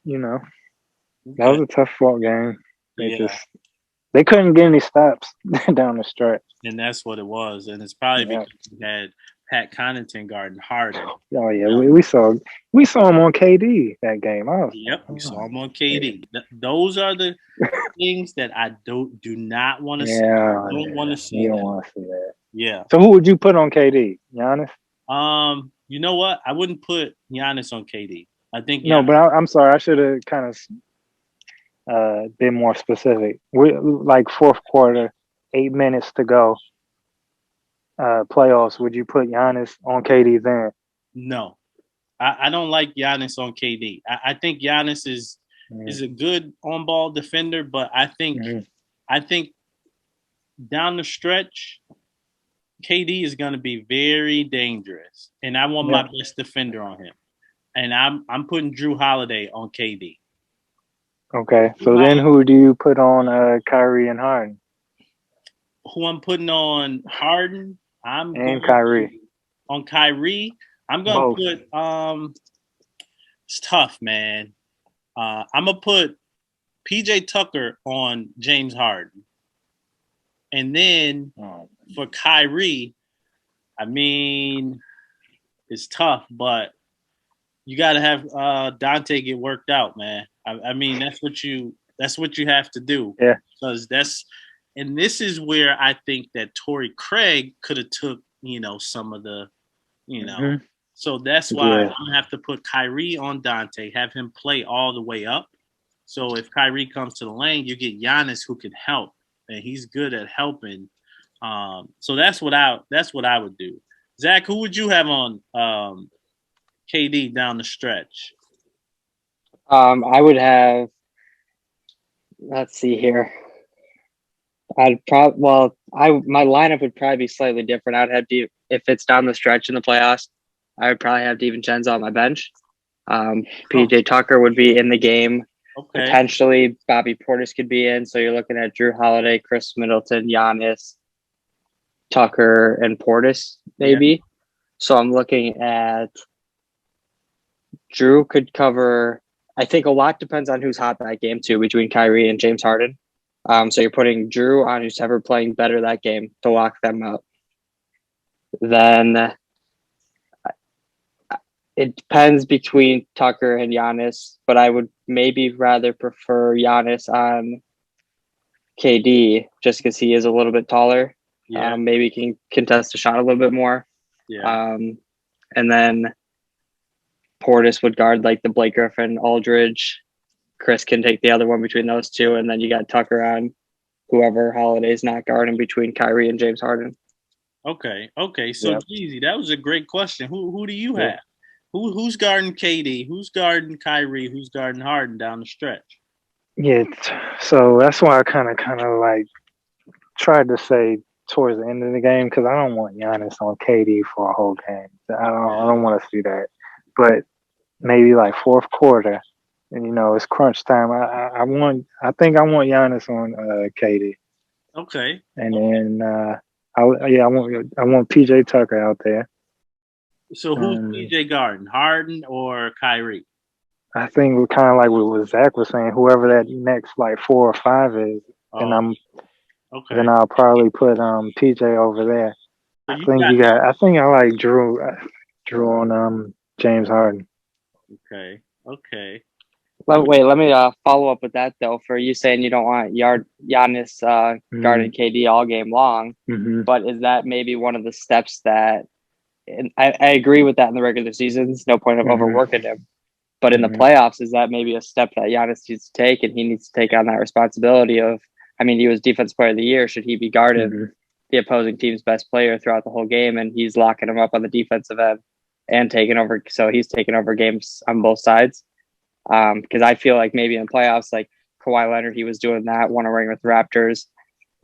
[SPEAKER 1] Okay.
[SPEAKER 2] was a tough fought game. They
[SPEAKER 1] Yeah,
[SPEAKER 2] just they couldn't get any stops down the stretch.
[SPEAKER 1] and that's what it was, and it's probably
[SPEAKER 2] Yeah.
[SPEAKER 1] because we had Pat Connaughton guarding Harden.
[SPEAKER 2] Oh yeah, we saw him on KD that game. I was like,
[SPEAKER 1] Yep, we
[SPEAKER 2] oh,
[SPEAKER 1] saw him on KD. Those are the things that I do not want to see.
[SPEAKER 2] yeah,
[SPEAKER 1] Don't want to see
[SPEAKER 2] you don't
[SPEAKER 1] that.
[SPEAKER 2] want to see that.
[SPEAKER 1] Yeah.
[SPEAKER 2] So who would you put on KD? Giannis?
[SPEAKER 1] You know what? I wouldn't put Giannis on KD. I think
[SPEAKER 2] No,
[SPEAKER 1] Giannis.
[SPEAKER 2] but I'm sorry. I should have kind of been more specific. We like fourth quarter, 8 minutes to go. Playoffs. Would you put Giannis on KD then?
[SPEAKER 1] No, I don't like Giannis on KD. I think Giannis is a good on ball defender, but I think down the stretch, KD is going to be very dangerous, and I want my
[SPEAKER 2] Yeah.
[SPEAKER 1] best defender on him. And I'm putting Jrue Holiday on KD.
[SPEAKER 2] Okay. So then, who do you put on Kyrie and Harden
[SPEAKER 1] Who I'm putting on Harden? I'm
[SPEAKER 2] and
[SPEAKER 1] going
[SPEAKER 2] Kyrie?
[SPEAKER 1] on Kyrie. I'm gonna
[SPEAKER 2] Both.
[SPEAKER 1] put it's tough, man. I'm gonna put PJ Tucker on James Harden. And then for Kyrie, I mean, it's tough, but you got to have Dante get worked out, man. I mean, that's what you have to do.
[SPEAKER 2] Yeah.
[SPEAKER 1] Because and this is where I think that Torrey Craig could have took some of the
[SPEAKER 2] Mm-hmm.
[SPEAKER 1] So that's why
[SPEAKER 2] Yeah.
[SPEAKER 1] I'm gonna have to put Kyrie on Dante, have him play all the way up. So if Kyrie comes to the lane, you get Giannis who can help, and he's good at helping. So that's what I would do. Zach, who would you have on KD down the stretch?
[SPEAKER 3] I would have. Let's see here. My lineup would probably be slightly different. I'd have if it's down the stretch in the playoffs, I would probably have DiVincenzo on my bench. PJ Tucker would be in the game.
[SPEAKER 1] Okay.
[SPEAKER 3] Potentially, Bobby Portis could be in. So you're looking at Jrue Holiday, Khris Middleton, Giannis, Tucker, and Portis, maybe.
[SPEAKER 1] Yeah.
[SPEAKER 3] So I'm looking at Jrue could cover. I think a lot depends on who's hot that game too, between Kyrie and James Harden. So you're putting Jrue on who's ever playing better that game to lock them up. Then it depends between Tucker and Giannis, but I would maybe rather prefer Giannis on KD just because he is a little bit taller.
[SPEAKER 1] Yeah.
[SPEAKER 3] Maybe can contest a shot a little bit more.
[SPEAKER 1] Yeah.
[SPEAKER 3] And then Portis would guard like the Blake Griffin, Aldridge. Khris can take the other one between those two, and then you got Tucker on whoever Holiday's not guarding between Kyrie and James Harden.
[SPEAKER 1] Okay. Okay. So
[SPEAKER 2] Yep.
[SPEAKER 1] Jeezy, that was a great question. Who do you
[SPEAKER 2] Yep.
[SPEAKER 1] have? Who's guarding KD? Who's guarding Kyrie? Who's guarding Harden down the stretch?
[SPEAKER 2] Yeah, so that's why I kind of like tried to say towards the end of the game because I don't want Giannis on KD for a whole game. I don't want to see that. But maybe like fourth quarter, and it's crunch time. I think I want Giannis on KD,
[SPEAKER 1] Okay.
[SPEAKER 2] and then I want PJ Tucker out there.
[SPEAKER 1] So who's PJ guarding? Harden or Kyrie?
[SPEAKER 2] I think kind of like what Zach was saying, whoever that next like 4 or 5 is, and
[SPEAKER 1] Okay.
[SPEAKER 2] then I'll probably put PJ over there.
[SPEAKER 1] So
[SPEAKER 2] I think I like Jrue on James Harden.
[SPEAKER 1] Okay. Okay.
[SPEAKER 3] Wait, let me follow up with that though. For you saying you don't want Giannis guarding KD all game long, but is that maybe one of the steps that? And I agree with that in the regular season. There's no point of overworking him. But in the playoffs, is that maybe a step that Giannis needs to take, and he needs to take on that responsibility of? I mean, he was Defensive Player of the Year. Should he be guarding the opposing team's best player throughout the whole game, and he's locking him up on the defensive end and taking over? So he's taking over games on both sides. Because I feel like maybe in playoffs, like Kawhi Leonard, he was doing that, won a ring with the Raptors.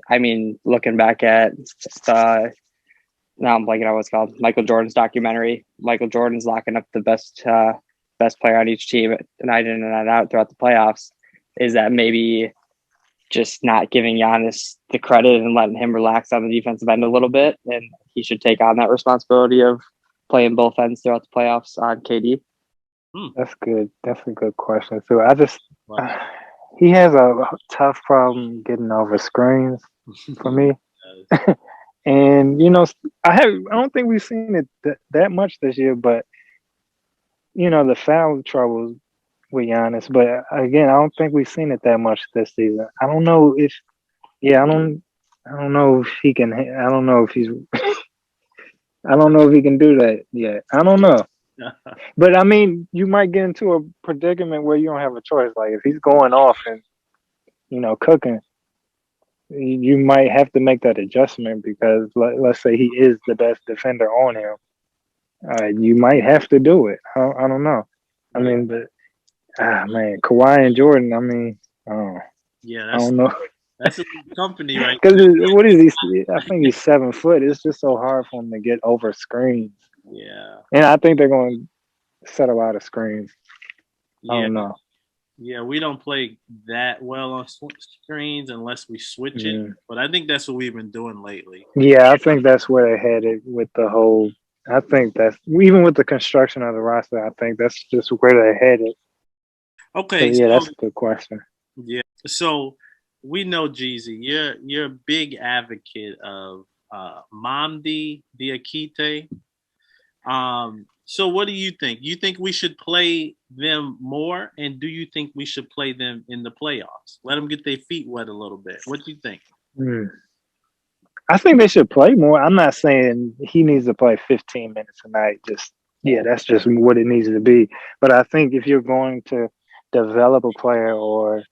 [SPEAKER 3] I mean, looking back at now I'm blanking on what's called Michael Jordan's documentary. Michael Jordan's locking up the best player on each team night in and night out throughout the playoffs. Is that maybe just not giving Giannis the credit and letting him relax on the defensive end a little bit, and he should take on that responsibility of playing both ends throughout the playoffs on KD?
[SPEAKER 2] That's good. That's a good question too. He has a tough problem getting over screens for me. And I don't think we've seen it that much this year, but the foul troubles with Giannis. But again, I don't think we've seen it that much this season. I don't know if he can. I don't know if he's. I don't know if he can do that yet. I don't know. But I mean, you might get into a predicament where you don't have a choice. Like if he's going off and cooking, you might have to make that adjustment because let's say he is the best defender on him. You might have to do it. I don't know. I mean, but man, Kawhi and Jordan. I mean, I don't know.
[SPEAKER 1] That's a company, right?
[SPEAKER 2] Because what is he? I think he's 7 foot. It's just so hard for him to get over screens.
[SPEAKER 1] Yeah.
[SPEAKER 2] And I think they're going to set a lot of screens. I don't know.
[SPEAKER 1] Yeah, we don't play that well on screens unless we switch it. But I think that's what we've been doing lately.
[SPEAKER 2] Yeah, I think that's where they're headed with the whole. I think that's even with the construction of the roster. I think that's just where they're headed.
[SPEAKER 1] Okay,
[SPEAKER 2] so that's a good question.
[SPEAKER 1] Yeah, so we know Jeezy. You're a big advocate of Mamdi Diakite. So what do you think? You think we should play them more, and do you think we should play them in the playoffs? Let them get their feet wet a little bit. What do you think?
[SPEAKER 2] I think they should play more. I'm not saying he needs to play 15 minutes a night. That's just what it needs to be. But I think if you're going to develop a player or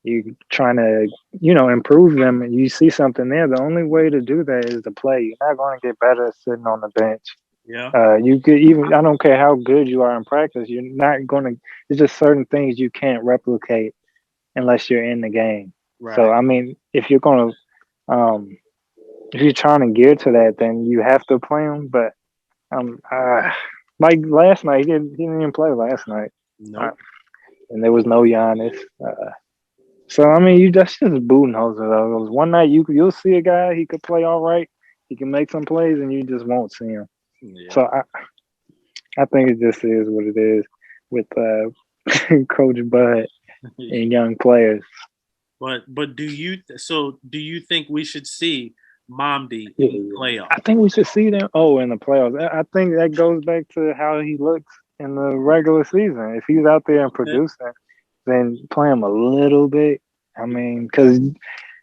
[SPEAKER 2] you're trying to, improve them and you see something there, the only way to do that is to play. You're not going to get better sitting on the bench.
[SPEAKER 1] Yeah.
[SPEAKER 2] You could I don't care how good you are in practice, you're not going to, there's just certain things you can't replicate unless you're in the game.
[SPEAKER 1] Right.
[SPEAKER 2] So, I mean, if you're going to, if you're trying to gear to that, then you have to play him. But like last night, he didn't even play last night.
[SPEAKER 1] Nope.
[SPEAKER 2] and there was no Giannis. So I mean, that's just Budenholzer though. It was one night you'll see a guy, he could play all right, he can make some plays, and you just won't see him.
[SPEAKER 1] Yeah.
[SPEAKER 2] So I think it just is what it is with Coach Bud and young players.
[SPEAKER 1] But do you think we should see Mamdi in the playoffs?
[SPEAKER 2] I think we should see them. Oh, in the playoffs. I think that goes back to how he looks in the regular season. If he's out there and producing, then play him a little bit. I mean, because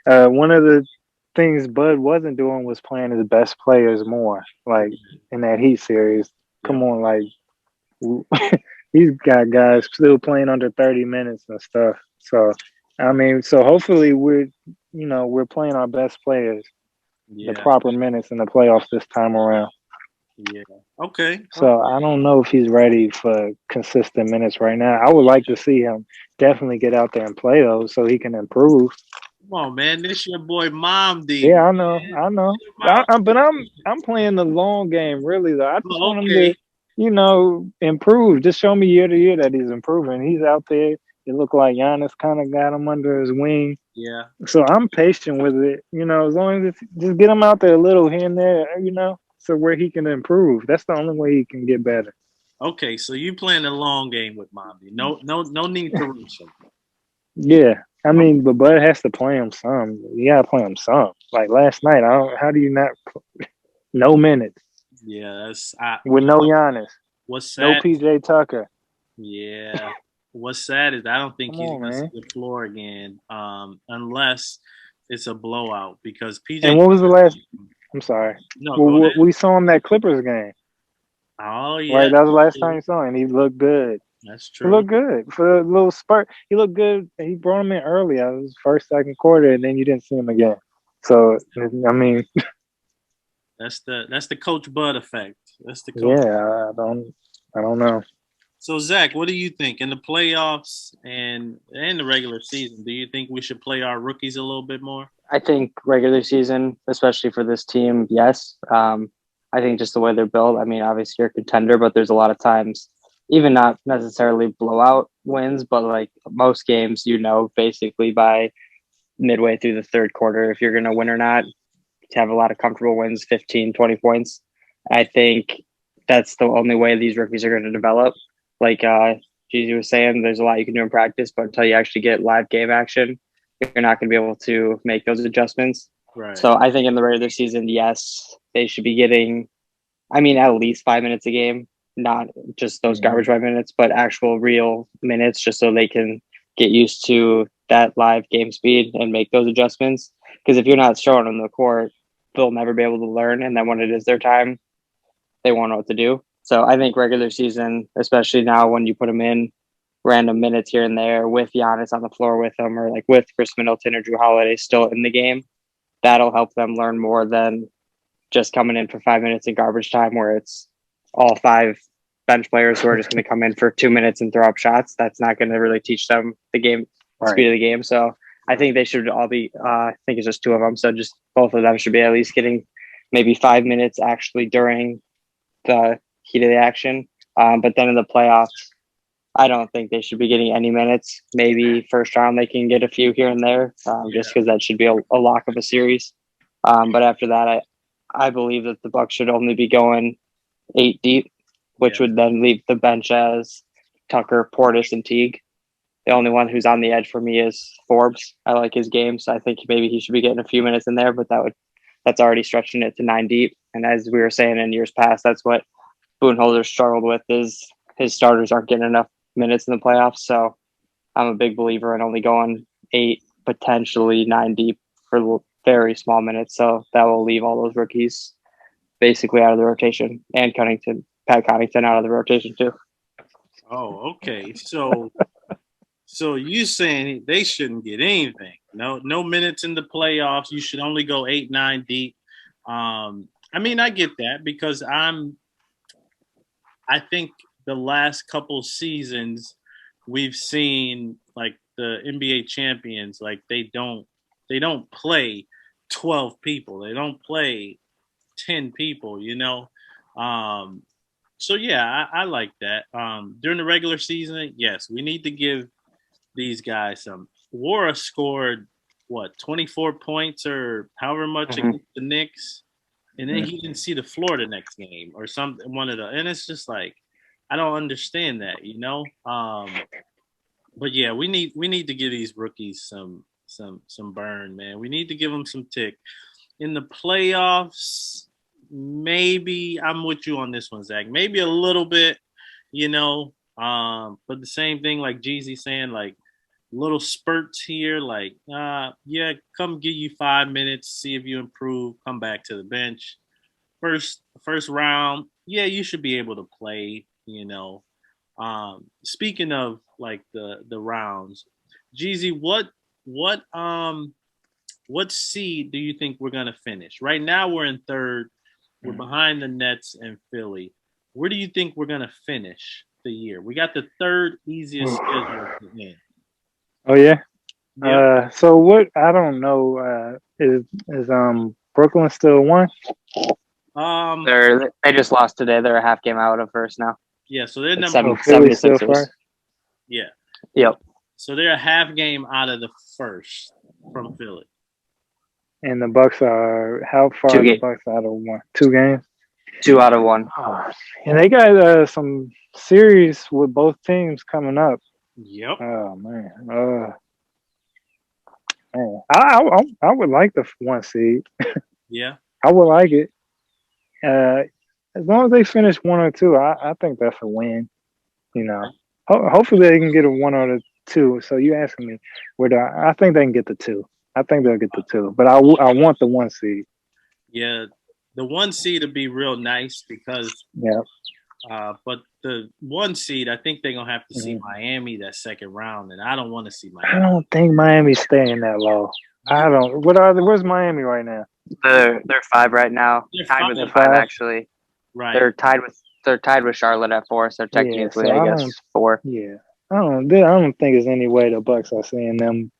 [SPEAKER 2] one of the things Bud wasn't doing was playing his best players more, like in that Heat series. Come on, like he's got guys still playing under 30 minutes and stuff. So, I mean, so hopefully we're playing our best players the proper minutes in the playoffs this time around.
[SPEAKER 1] Yeah. Okay.
[SPEAKER 2] So I don't know if he's ready for consistent minutes right now. I would like to see him definitely get out there and play those so he can improve.
[SPEAKER 1] Come on, man. This your boy Mamdi.
[SPEAKER 2] Yeah, I know. But I'm playing the long game, really though. I just want him to, improve. Just show me year to year that he's improving. He's out there. It looked like Giannis kind of got him under his wing.
[SPEAKER 1] Yeah.
[SPEAKER 2] So I'm patient with it. As long as just get him out there a little here and there, so where he can improve. That's the only way he can get better.
[SPEAKER 1] Okay, so you playing the long game with Mamdi. No need to rush him.
[SPEAKER 2] Yeah. I mean, but Bud has to play him some. You gotta play him some. Like last night, how do you not no minutes?
[SPEAKER 1] Yeah,
[SPEAKER 2] with no Giannis.
[SPEAKER 1] What's sad?
[SPEAKER 2] No PJ Tucker.
[SPEAKER 1] Yeah. What's sad is I don't think he's going to see the floor again, unless it's a blowout. Because PJ.
[SPEAKER 2] And what was the last? I'm sorry.
[SPEAKER 1] No,
[SPEAKER 2] we saw him that Clippers game.
[SPEAKER 1] Oh yeah.
[SPEAKER 2] Right, that was the last time you saw him. He looked good.
[SPEAKER 1] That's true.
[SPEAKER 2] He looked good for a little spurt. He looked good. He brought him in early. It was first, second quarter, and then you didn't see him again. So I mean,
[SPEAKER 1] that's the Coach Bud effect. That's the coach.
[SPEAKER 2] Yeah, I don't know.
[SPEAKER 1] So Zach, what do you think in the playoffs and the regular season? Do you think we should play our rookies a little bit more?
[SPEAKER 3] I think regular season, especially for this team, yes. I think just the way they're built. I mean, obviously you're a contender, but there's a lot of times, even not necessarily blowout wins, but like most games, basically by midway through the third quarter, if you're going to win or not, to have a lot of comfortable wins, 15, 20 points. I think that's the only way these rookies are going to develop. Like Jeezy was saying, there's a lot you can do in practice, but until you actually get live game action, you're not going to be able to make those adjustments.
[SPEAKER 1] Right.
[SPEAKER 3] So I think in the regular season, yes, they should be getting, at least 5 minutes a game, not just those garbage 5 minutes, but actual real minutes, just so they can get used to that live game speed and make those adjustments. Because if you're not showing them the court, they'll never be able to learn. And then when it is their time, they won't know what to do. So I think regular season, especially now when you put them in random minutes here and there with Giannis on the floor with them, or like with Khris Middleton or Jrue Holiday still in the game, that'll help them learn more than just coming in for 5 minutes in garbage time where it's all five bench players who are just going to come in for 2 minutes and throw up shots. That's not going to really teach them the game, speed of the game. So I think they should all be, I think it's just two of them. So just both of them should be at least getting maybe 5 minutes actually during the heat of the action. But then in the playoffs, I don't think they should be getting any minutes. Maybe first round they can get a few here and there, just because that should be a lock of a series. But after that, I believe that the Bucks should only be going 8 deep, which would then leave the bench as Tucker, Portis, and Teague. The only one who's on the edge for me is Forbes. I like his game, so I think maybe he should be getting a few minutes in there, but that's already stretching it to 9 deep. And as we were saying in years past, that's what Budenholzer struggled with, is his starters aren't getting enough minutes in the playoffs. So I'm a big believer in only going 8, potentially 9 deep for very small minutes. So that will leave all those rookies basically out of the rotation, and Pat Connaughton out of the rotation too.
[SPEAKER 1] Oh, okay. So you saying they shouldn't get anything? No minutes in the playoffs. You should only go 8, 9 deep. I get that because I think the last couple seasons we've seen like the NBA champions, like they don't play 12 people. They don't play 10 people, So yeah, I like that. During the regular season, yes, we need to give these guys some. Wara scored what 24 points or however much
[SPEAKER 3] Mhm.
[SPEAKER 1] against the Knicks, and then he didn't see the floor the next game or something. One of the, and it's just like I don't understand that, you know. But yeah, we need to give these rookies some burn, man. We need to give them some tick in the playoffs. Maybe I'm with you on this one, Zach. Maybe a little bit, you know. But the same thing, like Jeezy saying, like little spurts here, like yeah, come give you 5 minutes, see if you improve, come back to the bench. First round, yeah, you should be able to play, you know. Speaking of like the rounds, Jeezy, what seed do you think we're gonna finish? Right now we're in third. We're behind the Nets and Philly. Where do you think we're gonna finish the year? We got the third easiest schedule to win.
[SPEAKER 2] Oh yeah.
[SPEAKER 1] Yep.
[SPEAKER 2] So what? I don't know. Is Brooklyn still one?
[SPEAKER 1] Um.
[SPEAKER 3] They just lost today. They're a half game out of first now.
[SPEAKER 1] Yeah. So they're
[SPEAKER 3] It's
[SPEAKER 1] number.
[SPEAKER 2] Oh, Philly's still
[SPEAKER 3] 76ers.
[SPEAKER 2] first,
[SPEAKER 1] Yeah.
[SPEAKER 3] Yep.
[SPEAKER 1] So they're a half game out of the first from Philly.
[SPEAKER 2] and the Bucks are how far
[SPEAKER 3] Two
[SPEAKER 2] are the
[SPEAKER 3] ga-
[SPEAKER 2] Bucks out of one? 2 games.
[SPEAKER 3] 2 out of 1.
[SPEAKER 2] Oh, and they got some series with both teams coming up.
[SPEAKER 1] Yep.
[SPEAKER 2] Oh man. Man. I would like the 1 seed.
[SPEAKER 1] Yeah.
[SPEAKER 2] I would like it. As long as they finish 1 or 2, I think that's a win. You know, hopefully they can get a 1 or 2. So you asking me where do I think they can get the 2. I think they'll get the 2, but I want the 1 seed.
[SPEAKER 1] Yeah. The 1 seed would be real nice because
[SPEAKER 2] Yeah.
[SPEAKER 1] but the 1 seed, I think they're gonna have to see
[SPEAKER 2] Mhm.
[SPEAKER 1] Miami that second round, and I don't want to see
[SPEAKER 2] I
[SPEAKER 1] Miami.
[SPEAKER 2] don't think Miami's staying that low. I don't. Where's Miami right now?
[SPEAKER 3] They're 5 right now.
[SPEAKER 1] They're
[SPEAKER 3] Tied with
[SPEAKER 1] fine.
[SPEAKER 3] the 5
[SPEAKER 2] 5?
[SPEAKER 3] actually.
[SPEAKER 1] Right.
[SPEAKER 3] They're tied with Charlotte at 4, so
[SPEAKER 2] Yeah.
[SPEAKER 3] technically
[SPEAKER 2] So
[SPEAKER 3] I
[SPEAKER 2] I
[SPEAKER 3] guess
[SPEAKER 2] don't.
[SPEAKER 3] 4.
[SPEAKER 2] Yeah. I don't think there's any way the Bucks are seeing them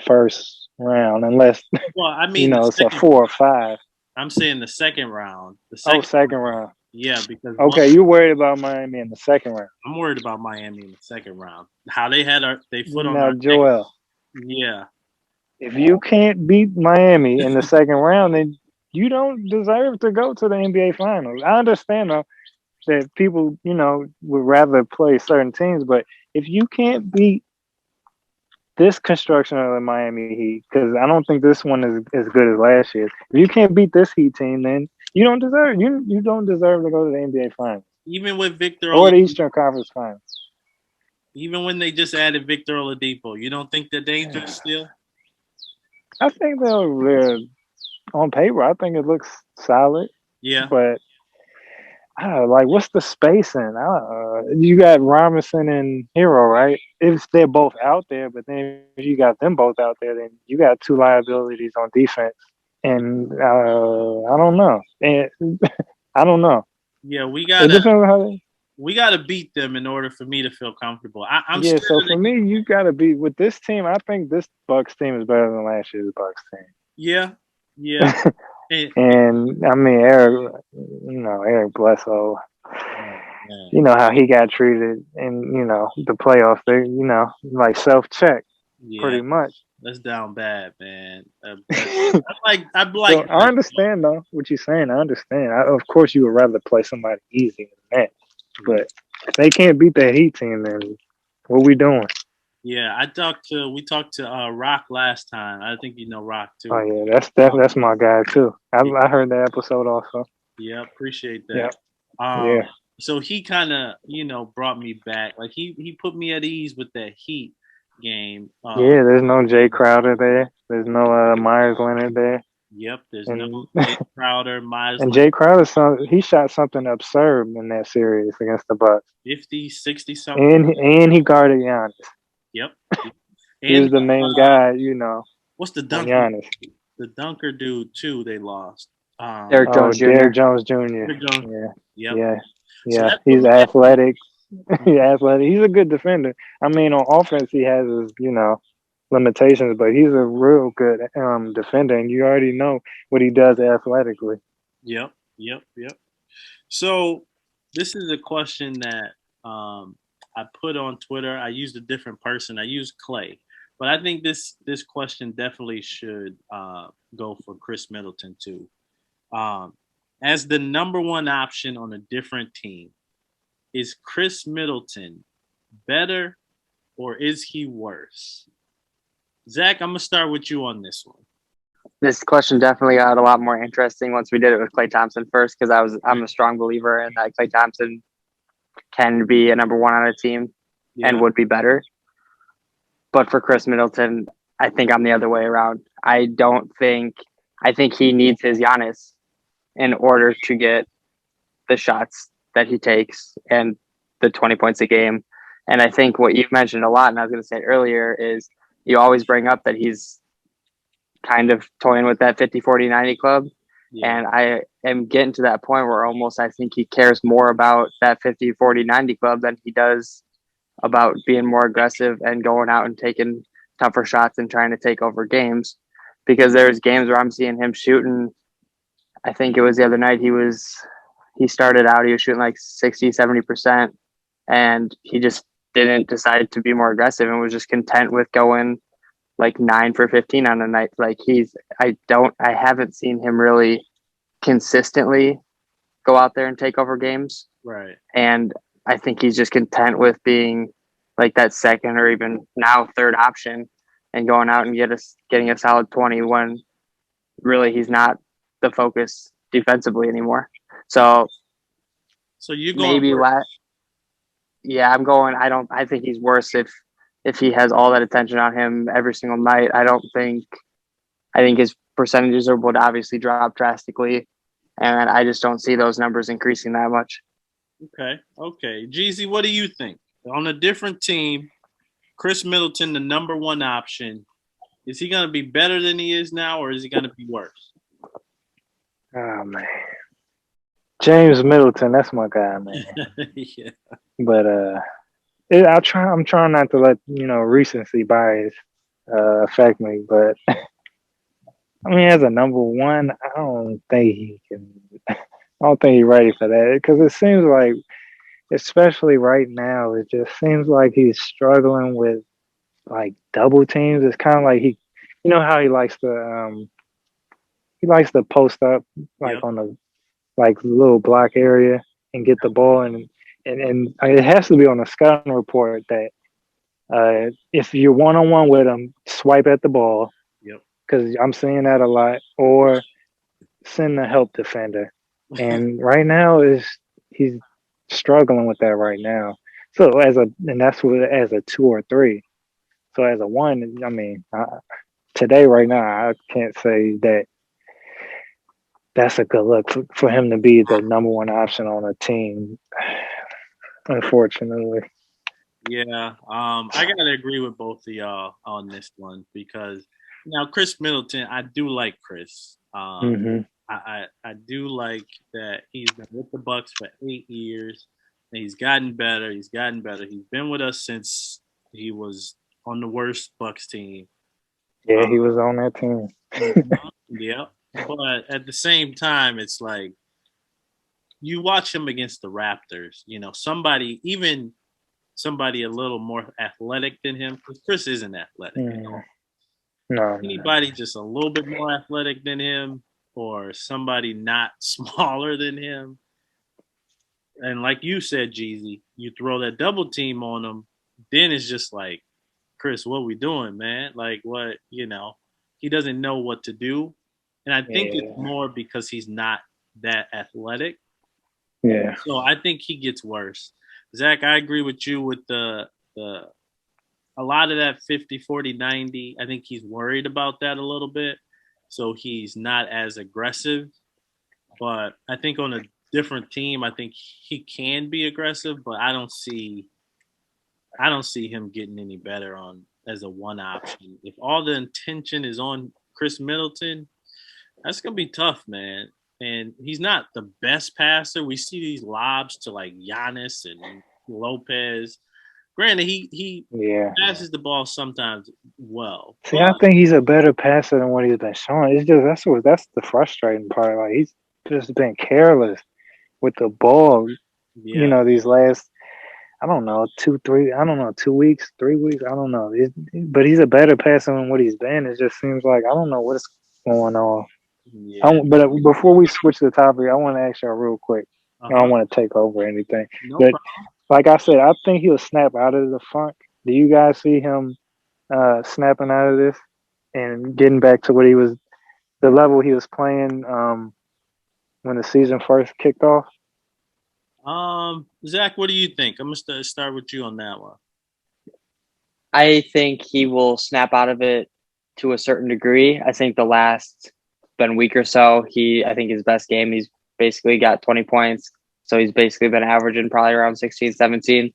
[SPEAKER 2] first round unless
[SPEAKER 1] Well, I mean the
[SPEAKER 2] it's a
[SPEAKER 1] second.
[SPEAKER 2] 4 or 5.
[SPEAKER 1] I'm saying the second round. The
[SPEAKER 2] Oh,
[SPEAKER 1] second.
[SPEAKER 2] second round.
[SPEAKER 1] Yeah, because
[SPEAKER 2] Okay, you worried about Miami in the second round.
[SPEAKER 1] I'm worried about Miami in the second round. How they had they foot on
[SPEAKER 2] Now,
[SPEAKER 1] our neck.
[SPEAKER 2] Joel,
[SPEAKER 1] Yeah.
[SPEAKER 2] if you can't beat Miami in the second round, then you don't deserve to go to the NBA Finals. I understand though that people, would rather play certain teams, but if you can't beat this construction of the Miami Heat, because I don't think this one is as good as last year. If you can't beat this Heat team, then you don't deserve to go to the NBA Finals
[SPEAKER 1] Even with Victor
[SPEAKER 2] or the
[SPEAKER 1] Oladipo,
[SPEAKER 2] Eastern Conference Finals.
[SPEAKER 1] even when they just added Victor Oladipo, you don't think they're dangerous still?
[SPEAKER 2] I think they're on paper. I think it looks solid,
[SPEAKER 1] Yeah.
[SPEAKER 2] but I don't know, like what's the spacing? You got Robinson and Hero, right? If they're both out there, but then if you got them both out there, then you got 2 liabilities on defense, and I don't know. And I don't know.
[SPEAKER 1] Yeah, we
[SPEAKER 2] It
[SPEAKER 1] gotta
[SPEAKER 2] depends on how they.
[SPEAKER 1] we gotta beat them in order for me to feel comfortable. I'm
[SPEAKER 2] Yeah,
[SPEAKER 1] scared
[SPEAKER 2] so
[SPEAKER 1] of
[SPEAKER 2] for me, you got to be with this team. I think this Bucks team is better than last year's Bucks team.
[SPEAKER 1] Yeah. Yeah. And,
[SPEAKER 2] And I mean, Eric Bledsoe. You know how he got treated in the playoffs. They like self check
[SPEAKER 1] yeah,
[SPEAKER 2] pretty much.
[SPEAKER 1] that's down bad, man. I'm like
[SPEAKER 2] So I understand though what you're saying. I understand. Of course, you would rather play somebody easy than that. But if they can't beat that Heat team, then what we doing?
[SPEAKER 1] yeah, we talked to Rock last time. I think you know Rock
[SPEAKER 2] Oh
[SPEAKER 1] too.
[SPEAKER 2] yeah, that's my guy too. I heard that episode also.
[SPEAKER 1] Yeah, appreciate
[SPEAKER 2] Yeah,
[SPEAKER 1] that. Um,
[SPEAKER 2] yeah,
[SPEAKER 1] so he kind of brought me back. Like he put me at ease with that Heat game.
[SPEAKER 2] yeah. There's no Jay Crowder there. There's no Myers Leonard there.
[SPEAKER 1] Yep, there's no
[SPEAKER 2] And
[SPEAKER 1] Jay Crowder, Miles
[SPEAKER 2] and
[SPEAKER 1] Leonard,
[SPEAKER 2] Jay Crowder, he shot something absurd in that series against the Bucks,
[SPEAKER 1] 50, 60 something.
[SPEAKER 2] and he guarded Giannis.
[SPEAKER 1] Yep.
[SPEAKER 2] He
[SPEAKER 1] And
[SPEAKER 2] was the main guy,
[SPEAKER 1] what's the
[SPEAKER 2] on
[SPEAKER 1] dunker?
[SPEAKER 2] Giannis.
[SPEAKER 1] The dunker dude too. They lost.
[SPEAKER 3] Derrick Jones Jr.
[SPEAKER 2] Derrick Jones Jr.
[SPEAKER 1] Derrick Jones.
[SPEAKER 2] Yeah,
[SPEAKER 1] Yep.
[SPEAKER 2] yeah,
[SPEAKER 1] So
[SPEAKER 2] yeah.
[SPEAKER 1] that's
[SPEAKER 2] He's athletic. He's athletic. He's a good defender. I mean, on offense, he has his, limitations, but he's a real good defender, and you already know what he does athletically.
[SPEAKER 1] Yep. So this is a question that I put on Twitter. I used a different person. I used Clay, but I think this question definitely should go for Khris Middleton too. Um, as the number one option on a different team, is Khris Middleton better or is he worse? Zach, I'm gonna start with you on this one.
[SPEAKER 3] This question definitely got a lot more interesting once we did it with Klay Thompson first, because I'm a strong believer in that Klay Thompson can be a number one on a team and
[SPEAKER 1] Yeah,
[SPEAKER 3] would be better. But for Khris Middleton, I think I'm the other way around. I think he needs his Giannis in order to get the shots that he takes and the 20 points a game. And I think what you've mentioned a lot, and I was going to say earlier, is you always bring up that he's kind of toying with that 50-40-90 club.
[SPEAKER 1] yeah,
[SPEAKER 3] And I am getting to that point where almost I think he cares more about that 50-40-90 club than he does about being more aggressive and going out and taking tougher shots and trying to take over games. Because there's games where I'm seeing him shooting. I think it was the other night he started out, he was shooting like 60-70%, and he just didn't decide to be more aggressive and was just content with going like 9 for 15 on a night. Like I haven't seen him really consistently go out there and take over games.
[SPEAKER 1] right.
[SPEAKER 3] And I think he's just content with being like that second or even now third option and going out and getting a solid 20 when really he's not the focus defensively anymore. So
[SPEAKER 1] So you're going
[SPEAKER 3] maybe
[SPEAKER 1] worse.
[SPEAKER 3] yeah, I think he's worse if he has all that attention on him every single night. I think his percentages would obviously drop drastically, and I just don't see those numbers increasing that much.
[SPEAKER 1] Okay. Jeezy, what do you think? On a different team, Khris Middleton, the number one option, is he going to be better than he is now, or is he going to be worse?
[SPEAKER 2] Oh man, James Middleton, that's my guy, man.
[SPEAKER 1] Yeah.
[SPEAKER 2] But I'm trying not to let recency bias affect me. But I mean, as a number one, I don't think he can. I don't think he's ready for that because it seems like, especially right now, it just seems like he's struggling with like double teams. It's kind of like how he likes to post up like
[SPEAKER 1] Yep.
[SPEAKER 2] on the like little block area and get the ball and it has to be on a scouting report that if you're one on one with him, swipe at the ball
[SPEAKER 1] Yep.
[SPEAKER 2] because I'm seeing that a lot, or send the help defender. And right now he's struggling with that right now. So that's what as a 2 or 3. So as a 1, I mean, today right now I can't say that that's a good look for him to be the number one option on a team. Unfortunately.
[SPEAKER 1] Yeah. I gotta agree with both of y'all on this one because now Khris Middleton, I do like Khris.
[SPEAKER 2] Mm-hmm.
[SPEAKER 1] I do like that he's been with the Bucks for 8 years and he's gotten better. He's gotten better. He's been with us since he was on the worst Bucks team.
[SPEAKER 2] Yeah, he was on that team.
[SPEAKER 1] Yeah. But at the same time, it's like you watch him against the Raptors, even somebody a little more athletic than him, because Khris isn't athletic at all.
[SPEAKER 2] No.
[SPEAKER 1] Anybody just a little bit more athletic than him or somebody not smaller than him. And like you said, Jeezy, you throw that double team on him, then it's just like, Khris, what we doing, man? Like what, he doesn't know what to do. And I think it's more because he's not that athletic.
[SPEAKER 2] Yeah.
[SPEAKER 1] So I think he gets worse. Zach, I agree with you with the a lot of that 50-40-90. I think he's worried about that a little bit. So he's not as aggressive. But I think on a different team, I think he can be aggressive, but I don't see him getting any better on as a one option. If all the intention is on Khris Middleton, that's gonna be tough, man. And he's not the best passer. We see these lobs to like Giannis and Lopez. Granted, he passes the ball sometimes well.
[SPEAKER 2] See, I think he's a better passer than what he's been showing. It's just that's the frustrating part. Like he's just been careless with the ball.
[SPEAKER 1] Yeah.
[SPEAKER 2] These last. I don't know, 2, 3. I don't know, 2 weeks, 3 weeks. I don't know. But he's a better passer than what he's been. It just seems like I don't know what's going on.
[SPEAKER 1] Yeah.
[SPEAKER 2] But before we switch the topic, I want to ask y'all real quick. I don't
[SPEAKER 1] Uh-huh.
[SPEAKER 2] want to take over anything,
[SPEAKER 1] No
[SPEAKER 2] but
[SPEAKER 1] problem.
[SPEAKER 2] like I said, I think he'll snap out of the funk. Do you guys see him snapping out of this and getting back to what he was, the level he was playing when the season first kicked off?
[SPEAKER 1] Zach, what do you think? I'm gonna start with you on that one.
[SPEAKER 3] I think he will snap out of it to a certain degree. I think the last been week or so, I think his best game, he's basically got 20 points. So he's basically been averaging probably around 16, 17.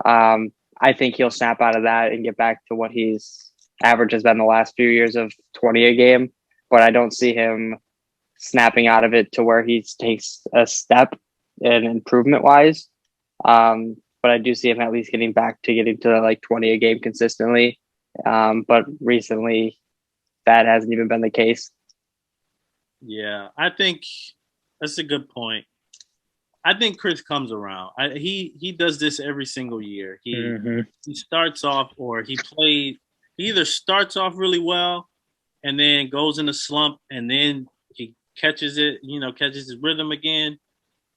[SPEAKER 3] I think he'll snap out of that and get back to what he's average has been the last few years of 20 a game. But I don't see him snapping out of it to where he takes a step in improvement wise. But I do see him at least getting back to getting to like 20 a game consistently. But recently, that hasn't even been the case.
[SPEAKER 1] Yeah, I think that's a good point. I think Khris comes around. He does this every single year. He starts off or he either starts off really well and then goes in a slump and then he catches it, catches his rhythm again,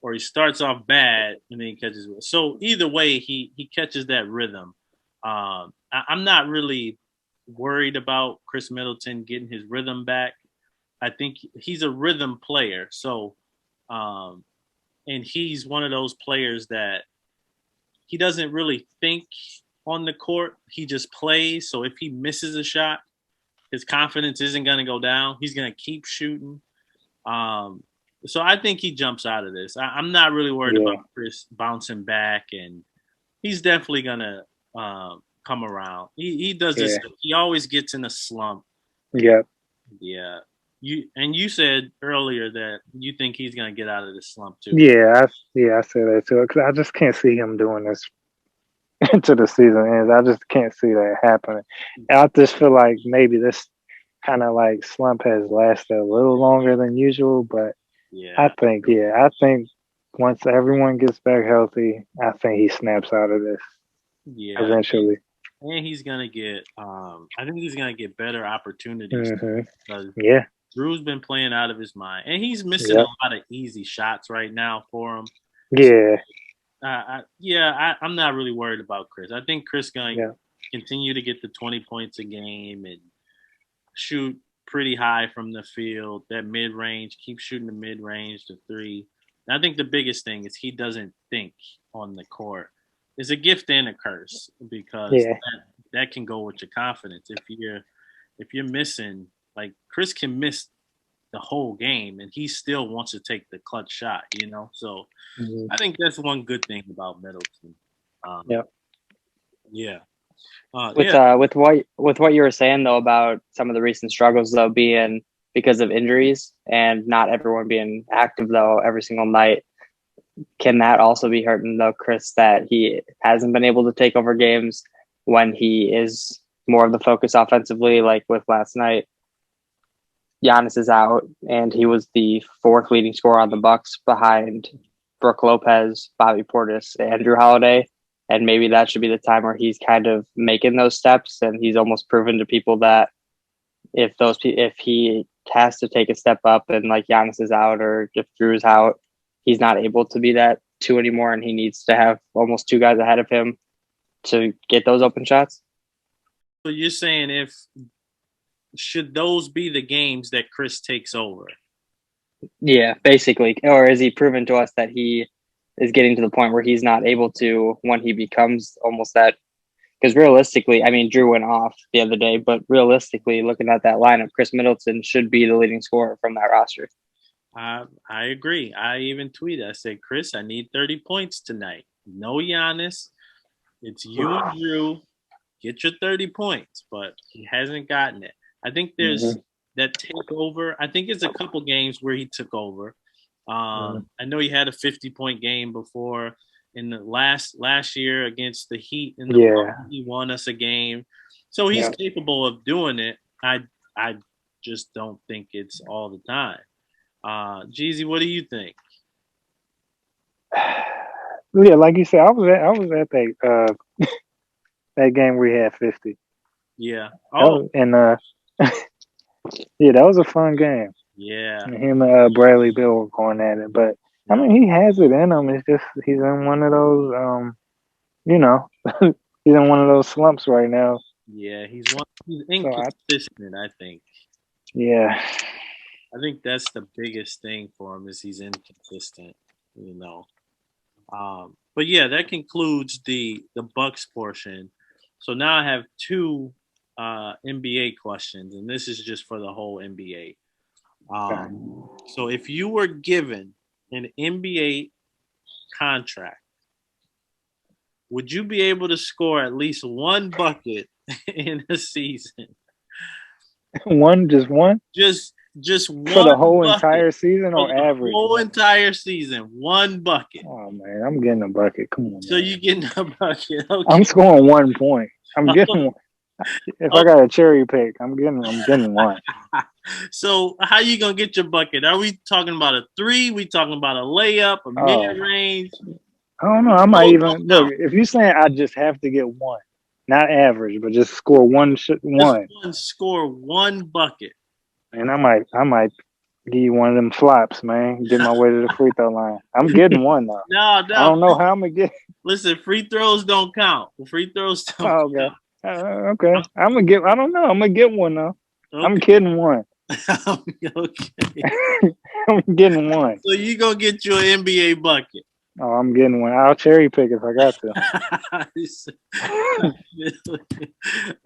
[SPEAKER 1] or he starts off bad and then he catches it. So either way, he catches that rhythm. I'm not really worried about Khris Middleton getting his rhythm back. I think he's a rhythm player. So, and he's one of those players that he doesn't really think on the court. He just plays. So if he misses a shot, his confidence isn't going to go down. He's going to keep shooting. So I think he jumps out of this. I'm not really worried about Khris bouncing back, and he's definitely going to come around. He does this. He always gets in a slump.
[SPEAKER 2] Yeah.
[SPEAKER 1] Yeah. You said earlier that you think he's going to get out of this slump too.
[SPEAKER 2] Yeah, I said that too. Cause I just can't see him doing this until the season ends. I just can't see that happening. And I just feel like maybe this kind of like slump has lasted a little longer than usual. But I think once everyone gets back healthy, I think he snaps out of this eventually.
[SPEAKER 1] And he's gonna get. I think he's gonna get better opportunities because Jrue's been playing out of his mind, and he's missing a lot of easy shots right now for him.
[SPEAKER 2] Yeah.
[SPEAKER 1] I'm not really worried about Khris. I think Khris going to continue to get the 20 points a game and shoot pretty high from the field. That mid range, keep shooting the mid range, the three. And I think the biggest thing is he doesn't think on the court. It's a gift and a curse because that can go with your confidence. If you're missing, like Khris can miss the whole game and he still wants to take the clutch shot, So I think that's one good thing about Middleton.
[SPEAKER 3] With what you were saying though about some of the recent struggles though being because of injuries and not everyone being active though every single night, can that also be hurting though Khris that he hasn't been able to take over games when he is more of the focus offensively? Like with last night, Giannis is out and he was the fourth leading scorer on the Bucks behind Brook Lopez, Bobby Portis, and Jrue Holiday. And maybe that should be the time where he's kind of making those steps, and he's almost proven to people that if he has to take a step up and like Giannis is out or if Jrue's out, he's not able to be that two anymore, and he needs to have almost two guys ahead of him to get those open shots.
[SPEAKER 1] So you're saying should those be the games that Khris takes over?
[SPEAKER 3] Yeah, basically. Or is he proven to us that he is getting to the point where he's not able to when he becomes almost that? Because realistically, I mean, Jrue went off the other day, but realistically, looking at that lineup, Khris Middleton should be the leading scorer from that roster.
[SPEAKER 1] I agree. I even tweeted. I said, Khris, I need 30 points tonight. No Giannis. It's you and Jrue. Get your 30 points, but he hasn't gotten it. I think there's that takeover. I think it's a couple games where he took over. I know he had a 50-point game before in the last year against the Heat in the bubble. He won us a game. So he's capable of doing it. I just don't think it's all the time. Jeezy, what do you think?
[SPEAKER 2] Yeah, like you said, I was at that game where he had 50.
[SPEAKER 1] Yeah.
[SPEAKER 2] That
[SPEAKER 1] Oh,
[SPEAKER 2] was, and yeah, that was a fun game.
[SPEAKER 1] yeah.
[SPEAKER 2] And him and Bradley Bill were going at it, but I
[SPEAKER 1] Yeah.
[SPEAKER 2] mean, he has it in him. It's just he's in one of those, you know, he's in one of those slumps right now.
[SPEAKER 1] Yeah. He's
[SPEAKER 2] So
[SPEAKER 1] inconsistent, I think.
[SPEAKER 2] yeah,
[SPEAKER 1] I think that's the biggest thing for him is he's inconsistent, you know. But yeah, that concludes the Bucks portion. So now I have two NBA questions, and this is just for the whole NBA. So if you were given an NBA contract, would you be able to score at least one bucket in a season?
[SPEAKER 2] just one
[SPEAKER 1] Just
[SPEAKER 2] for the
[SPEAKER 1] one
[SPEAKER 2] whole
[SPEAKER 1] bucket
[SPEAKER 2] entire season
[SPEAKER 1] for
[SPEAKER 2] or
[SPEAKER 1] the
[SPEAKER 2] average.
[SPEAKER 1] whole entire season, one bucket.
[SPEAKER 2] Oh man, I'm getting a bucket. Come on,
[SPEAKER 1] So
[SPEAKER 2] man.
[SPEAKER 1] you getting a bucket?
[SPEAKER 2] I'm
[SPEAKER 1] Okay.
[SPEAKER 2] scoring 1 point. I'm getting one. If I
[SPEAKER 1] Okay.
[SPEAKER 2] got a cherry pick, I'm getting one.
[SPEAKER 1] So how you gonna get your bucket? Are we talking about a three? We talking about a layup, a mid
[SPEAKER 2] Oh,
[SPEAKER 1] range?
[SPEAKER 2] I don't know. I might
[SPEAKER 1] Those
[SPEAKER 2] even
[SPEAKER 1] don't
[SPEAKER 2] look.
[SPEAKER 1] count.
[SPEAKER 2] If you're saying I just have to get one, not average, but just score
[SPEAKER 1] Just
[SPEAKER 2] one,
[SPEAKER 1] one score one bucket.
[SPEAKER 2] and I might give you one of them flops, man. Get my way to the free throw line. I'm getting one though.
[SPEAKER 1] No,
[SPEAKER 2] I
[SPEAKER 1] no.
[SPEAKER 2] don't know how I'm gonna get.
[SPEAKER 1] Listen, free throws don't count. Free throws don't
[SPEAKER 2] Oh, okay.
[SPEAKER 1] count.
[SPEAKER 2] Okay. I'm gonna get. I don't know. I'm gonna get one though. I'm
[SPEAKER 1] Okay.
[SPEAKER 2] getting one.
[SPEAKER 1] Okay.
[SPEAKER 2] I'm getting one.
[SPEAKER 1] So you gonna get your NBA bucket.
[SPEAKER 2] Oh, I'm getting one. I'll cherry pick if I got to.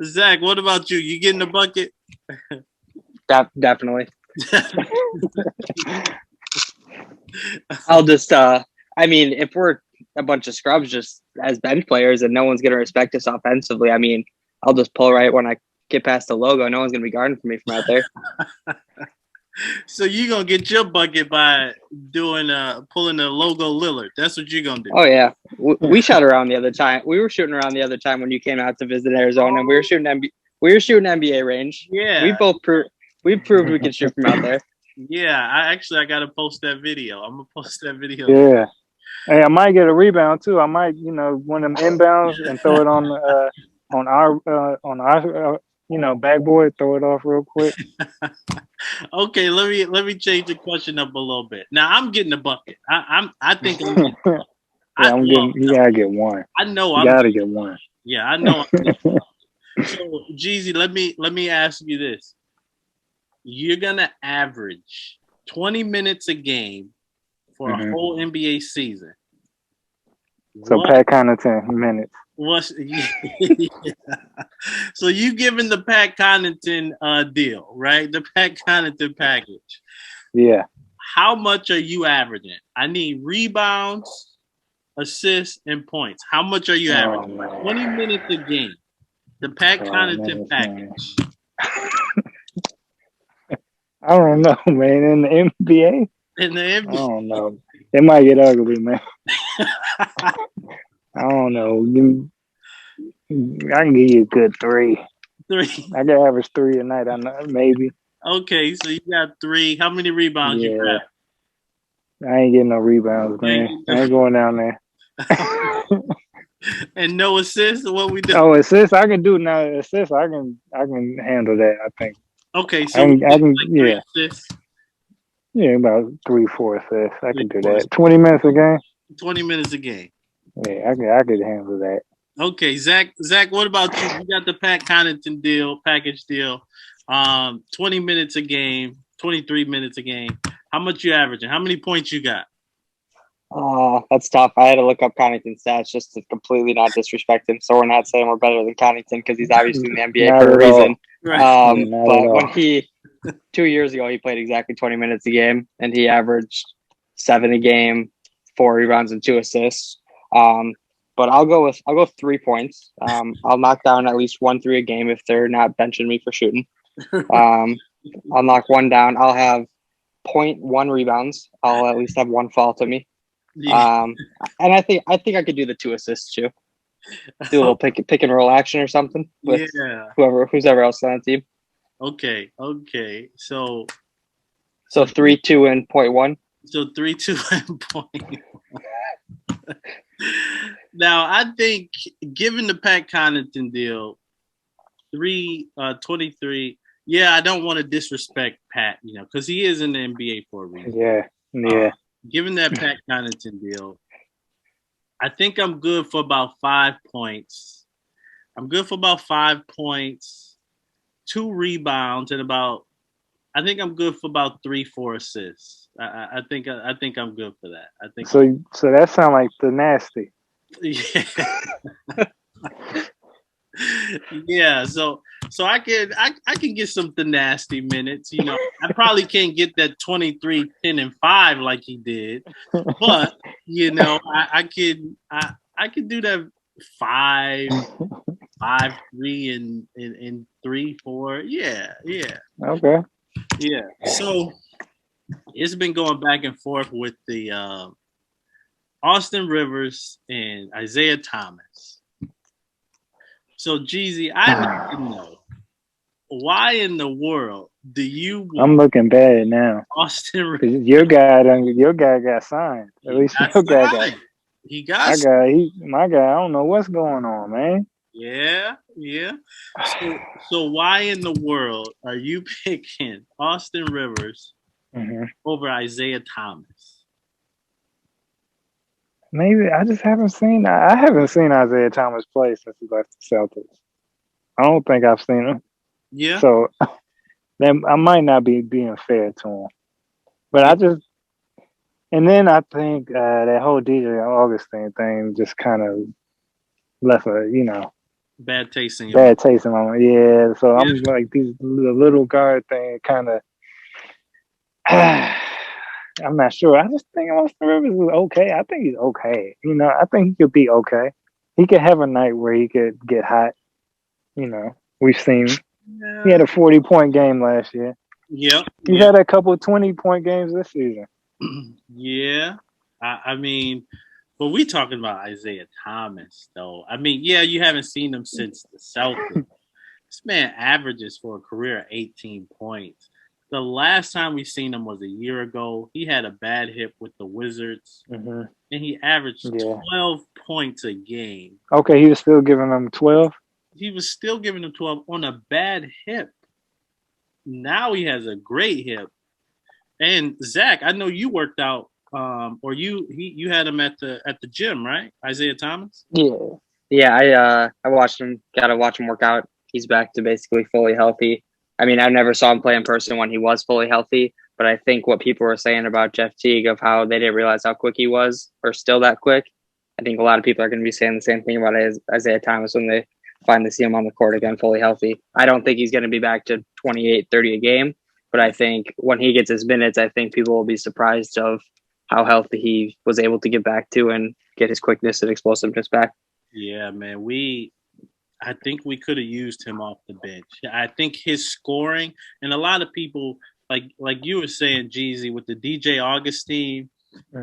[SPEAKER 1] Zach, what about you? You getting a bucket?
[SPEAKER 3] Definitely. I'll just I mean, if we're a bunch of scrubs just as bench players and no one's gonna respect us offensively, I mean, I'll just pull right when I get past the logo. No one's gonna be guarding for me from out there.
[SPEAKER 1] So you gonna get your bucket by doing pulling the logo Lillard. That's what you're gonna do.
[SPEAKER 3] Oh yeah. We shot around the other time. We were shooting around the other time when you came out to visit Arizona and we were shooting NBA range.
[SPEAKER 1] Yeah.
[SPEAKER 3] We proved we could shoot from out there.
[SPEAKER 1] Yeah, I gotta post that video. I'm gonna post that video.
[SPEAKER 2] Yeah. Hey, I might get a rebound too. I might, one of them inbounds and throw it on our backboard. Throw it off real quick.
[SPEAKER 1] Okay, let me change the question up a little bit. Now I'm getting a bucket. I think I'm getting,
[SPEAKER 2] Yeah, I'm getting. You gotta get one.
[SPEAKER 1] I know
[SPEAKER 2] You gotta get one.
[SPEAKER 1] Yeah, I know. So Jeezy, let me ask you this: you're gonna average 20 minutes a game for a whole NBA season.
[SPEAKER 2] So Pat Connaughton minutes.
[SPEAKER 1] So you giving the Pat Connaughton deal, right? The Pat Connaughton package.
[SPEAKER 2] Yeah.
[SPEAKER 1] How much are you averaging? I need rebounds, assists, and points. How much are you averaging? 20 minutes a game. The Pat Connaughton package.
[SPEAKER 2] I don't know, man. In the NBA?
[SPEAKER 1] In the NBA?
[SPEAKER 2] I don't know. It might get ugly, man. I don't know. I can give you a good three. I can average 3 a night. I know, maybe.
[SPEAKER 1] Okay, so you got 3. How many rebounds you got?
[SPEAKER 2] I ain't getting no rebounds, man. I ain't going down there.
[SPEAKER 1] And no assists? What we do?
[SPEAKER 2] Oh, assists? I can do now. Assists? I can handle that, I think.
[SPEAKER 1] Okay, so
[SPEAKER 2] I can
[SPEAKER 1] like 3 assists?
[SPEAKER 2] Yeah, about 3-4 assists. I can do that. 20 minutes a game?
[SPEAKER 1] 20 minutes a game.
[SPEAKER 2] Yeah, I could handle that.
[SPEAKER 1] Okay, Zach, what about you? You got the Pat Connaughton package deal. 20 minutes a game, 23 minutes a game. How much you averaging? How many points you got?
[SPEAKER 3] Oh, that's tough. I had to look up Connaughton's stats just to completely not disrespect him. So we're not saying we're better than Connaughton because he's obviously in the NBA for a reason.
[SPEAKER 1] Right.
[SPEAKER 3] But when 2 years ago, he played exactly 20 minutes a game and he averaged 7 a game, 4 rebounds and 2 assists. But I'll go 3 points. I'll knock down at least 1 3 a game if they're not benching me for shooting. I'll knock 1 down. I'll have 0.1 rebounds. I'll at least have 1 fall to me. Yeah. And I think I could do the 2 assists too. Do a little pick and roll action or something with who's ever else on the team.
[SPEAKER 1] Okay. So
[SPEAKER 3] 3, 2, and 0.1.
[SPEAKER 1] So 3, 2, and 0.1. Now, I think given the Pat Connaughton deal, 23. Yeah, I don't want to disrespect Pat, because he is in the NBA for a reason.
[SPEAKER 2] Yeah, yeah.
[SPEAKER 1] Given that Pat Connaughton deal, I think I'm good for about 5 points. I'm good for about 5 points, 2 rebounds, and I think I'm good for about 3-4 assists. I think I'm good for that. I think
[SPEAKER 2] So that sounds like the nasty.
[SPEAKER 1] yeah. Yeah, so I can get some nasty minutes. I probably can't get that 23, 10, and 5 like he did, but I could do that 5, 3, and 3, 4. Yeah.
[SPEAKER 2] Okay.
[SPEAKER 1] Yeah. So it's been going back and forth with the Austin Rivers and Isaiah Thomas. So, Jeezy, I need to know, why in the world do you want
[SPEAKER 2] I'm looking bad now.
[SPEAKER 1] Austin Rivers?
[SPEAKER 2] Your guy got signed. At least your guy got.
[SPEAKER 1] He got signed.
[SPEAKER 2] My guy. I don't know what's going on, man.
[SPEAKER 1] Yeah. So why in the world are you picking Austin Rivers over Isaiah Thomas?
[SPEAKER 2] Maybe I just haven't seen. I haven't seen Isaiah Thomas play since he left the Celtics. I don't think I've seen him.
[SPEAKER 1] Yeah.
[SPEAKER 2] So then I might not be being fair to him, but and then I think that whole DJ Augustine thing just kind of left a
[SPEAKER 1] bad taste in
[SPEAKER 2] my mouth. Yeah. So I'm like the little guard thing kind of. I'm not sure. I just think Austin Rivers is okay. I think he's okay. I think he could be okay. He could have a night where he could get hot. We've seen he had a 40-point game last year.
[SPEAKER 1] Yep.
[SPEAKER 2] He's had a couple 20-point games this season.
[SPEAKER 1] Yeah. I mean, but we talking about Isaiah Thomas, though. I mean, yeah, you haven't seen him since the Celtics. This man averages for a career 18 points. The last time we seen him was a year ago. He had a bad hip with the Wizards, and he averaged 12 points a game.
[SPEAKER 2] Okay, he was still giving them 12?
[SPEAKER 1] He was still giving them 12 on a bad hip. Now he has a great hip. And Zach, I know you worked out, or you had him at the gym, right? Isaiah Thomas?
[SPEAKER 3] Yeah. I watched him. Got to watch him work out. He's back to basically fully healthy. I mean, I never saw him play in person when he was fully healthy, but I think what people were saying about Jeff Teague of how they didn't realize how quick he was, or still that quick, I think a lot of people are going to be saying the same thing about Isaiah Thomas when they finally see him on the court again fully healthy. I don't think he's going to be back to 28, 30 a game, but I think when he gets his minutes, I think people will be surprised of how healthy he was able to get back to and get his quickness and explosiveness back.
[SPEAKER 1] Yeah, man. I think we could have used him off the bench. I think his scoring, and a lot of people, like you were saying, Jeezy, with the DJ Augustine,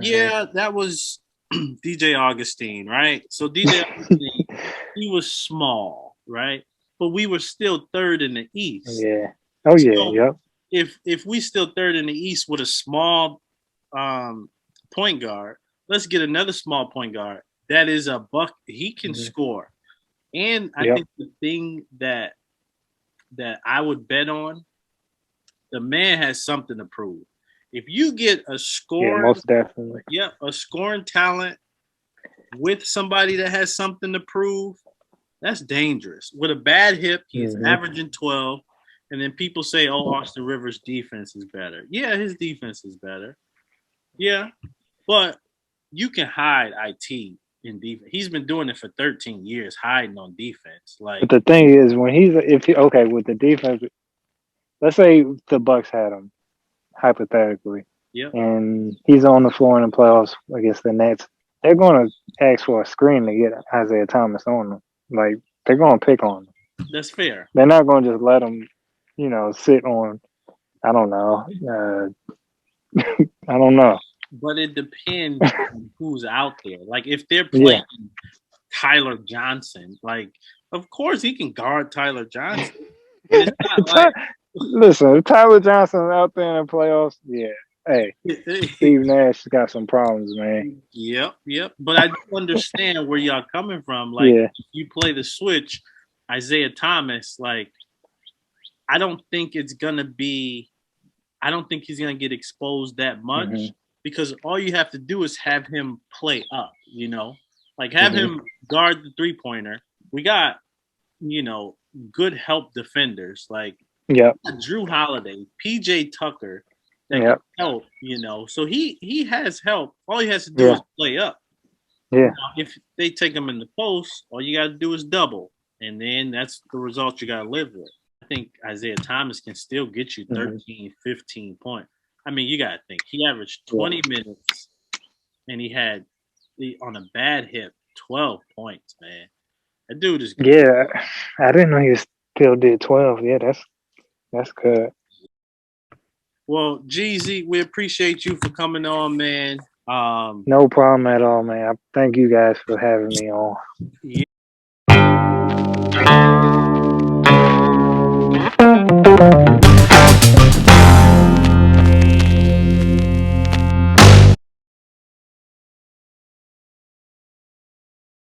[SPEAKER 1] yeah, that was DJ Augustine, right? So DJ Augustine, he was small, right? But we were still third in the East.
[SPEAKER 2] Yeah. Oh, yeah,
[SPEAKER 1] so if we still third in the East with a small point guard, let's get another small point guard. That is a buck. He can score. And I think the thing that I would bet on, the man has something to prove. If you get a scoring,
[SPEAKER 2] most definitely.
[SPEAKER 1] Yeah, a scoring talent with somebody that has something to prove, that's dangerous. With a bad hip, he's averaging 12, and then people say, "Oh, Austin Rivers' defense is better." Yeah, his defense is better. Yeah, but you can hide IT in defense. He's been doing it for 13 years, hiding on defense.
[SPEAKER 2] But the thing is, when with the defense, let's say the Bucks had him, hypothetically, and he's on the floor in the playoffs against the Nets, they're going to ask for a screen to get Isaiah Thomas on them. Like, they're going to pick on him.
[SPEAKER 1] That's fair.
[SPEAKER 2] They're not going to just let him, sit on. I don't know. I don't know.
[SPEAKER 1] But it depends on who's out there. Like, if they're playing Tyler Johnson, of course he can guard Tyler Johnson. It's not
[SPEAKER 2] Listen, if Tyler Johnson out there in the playoffs, Hey, Steve Nash got some problems, man.
[SPEAKER 1] Yep. But I do understand where y'all coming from. Like,
[SPEAKER 2] Yeah.
[SPEAKER 1] if you play the switch, Isaiah Thomas, like, I don't think he's gonna get exposed that much because all you have to do is have him play up, like have him guard the 3-pointer. We got, good help defenders like Jrue Holiday, PJ Tucker that can help, So he has help. All he has to do is play up.
[SPEAKER 2] Yeah.
[SPEAKER 1] Now, if they take him in the post, all you got to do is double, and then that's the result you got to live with. I think Isaiah Thomas can still get you 13, 15 points. I mean, you got to think. He averaged 20 minutes, and he had, on a bad hip, 12 points, man. That dude is good.
[SPEAKER 2] Yeah, I didn't know he still did 12. Yeah, that's good.
[SPEAKER 1] Well, Jeezy, we appreciate you for coming on, man.
[SPEAKER 2] No problem at all, man. Thank you guys for having me on.
[SPEAKER 1] Yeah.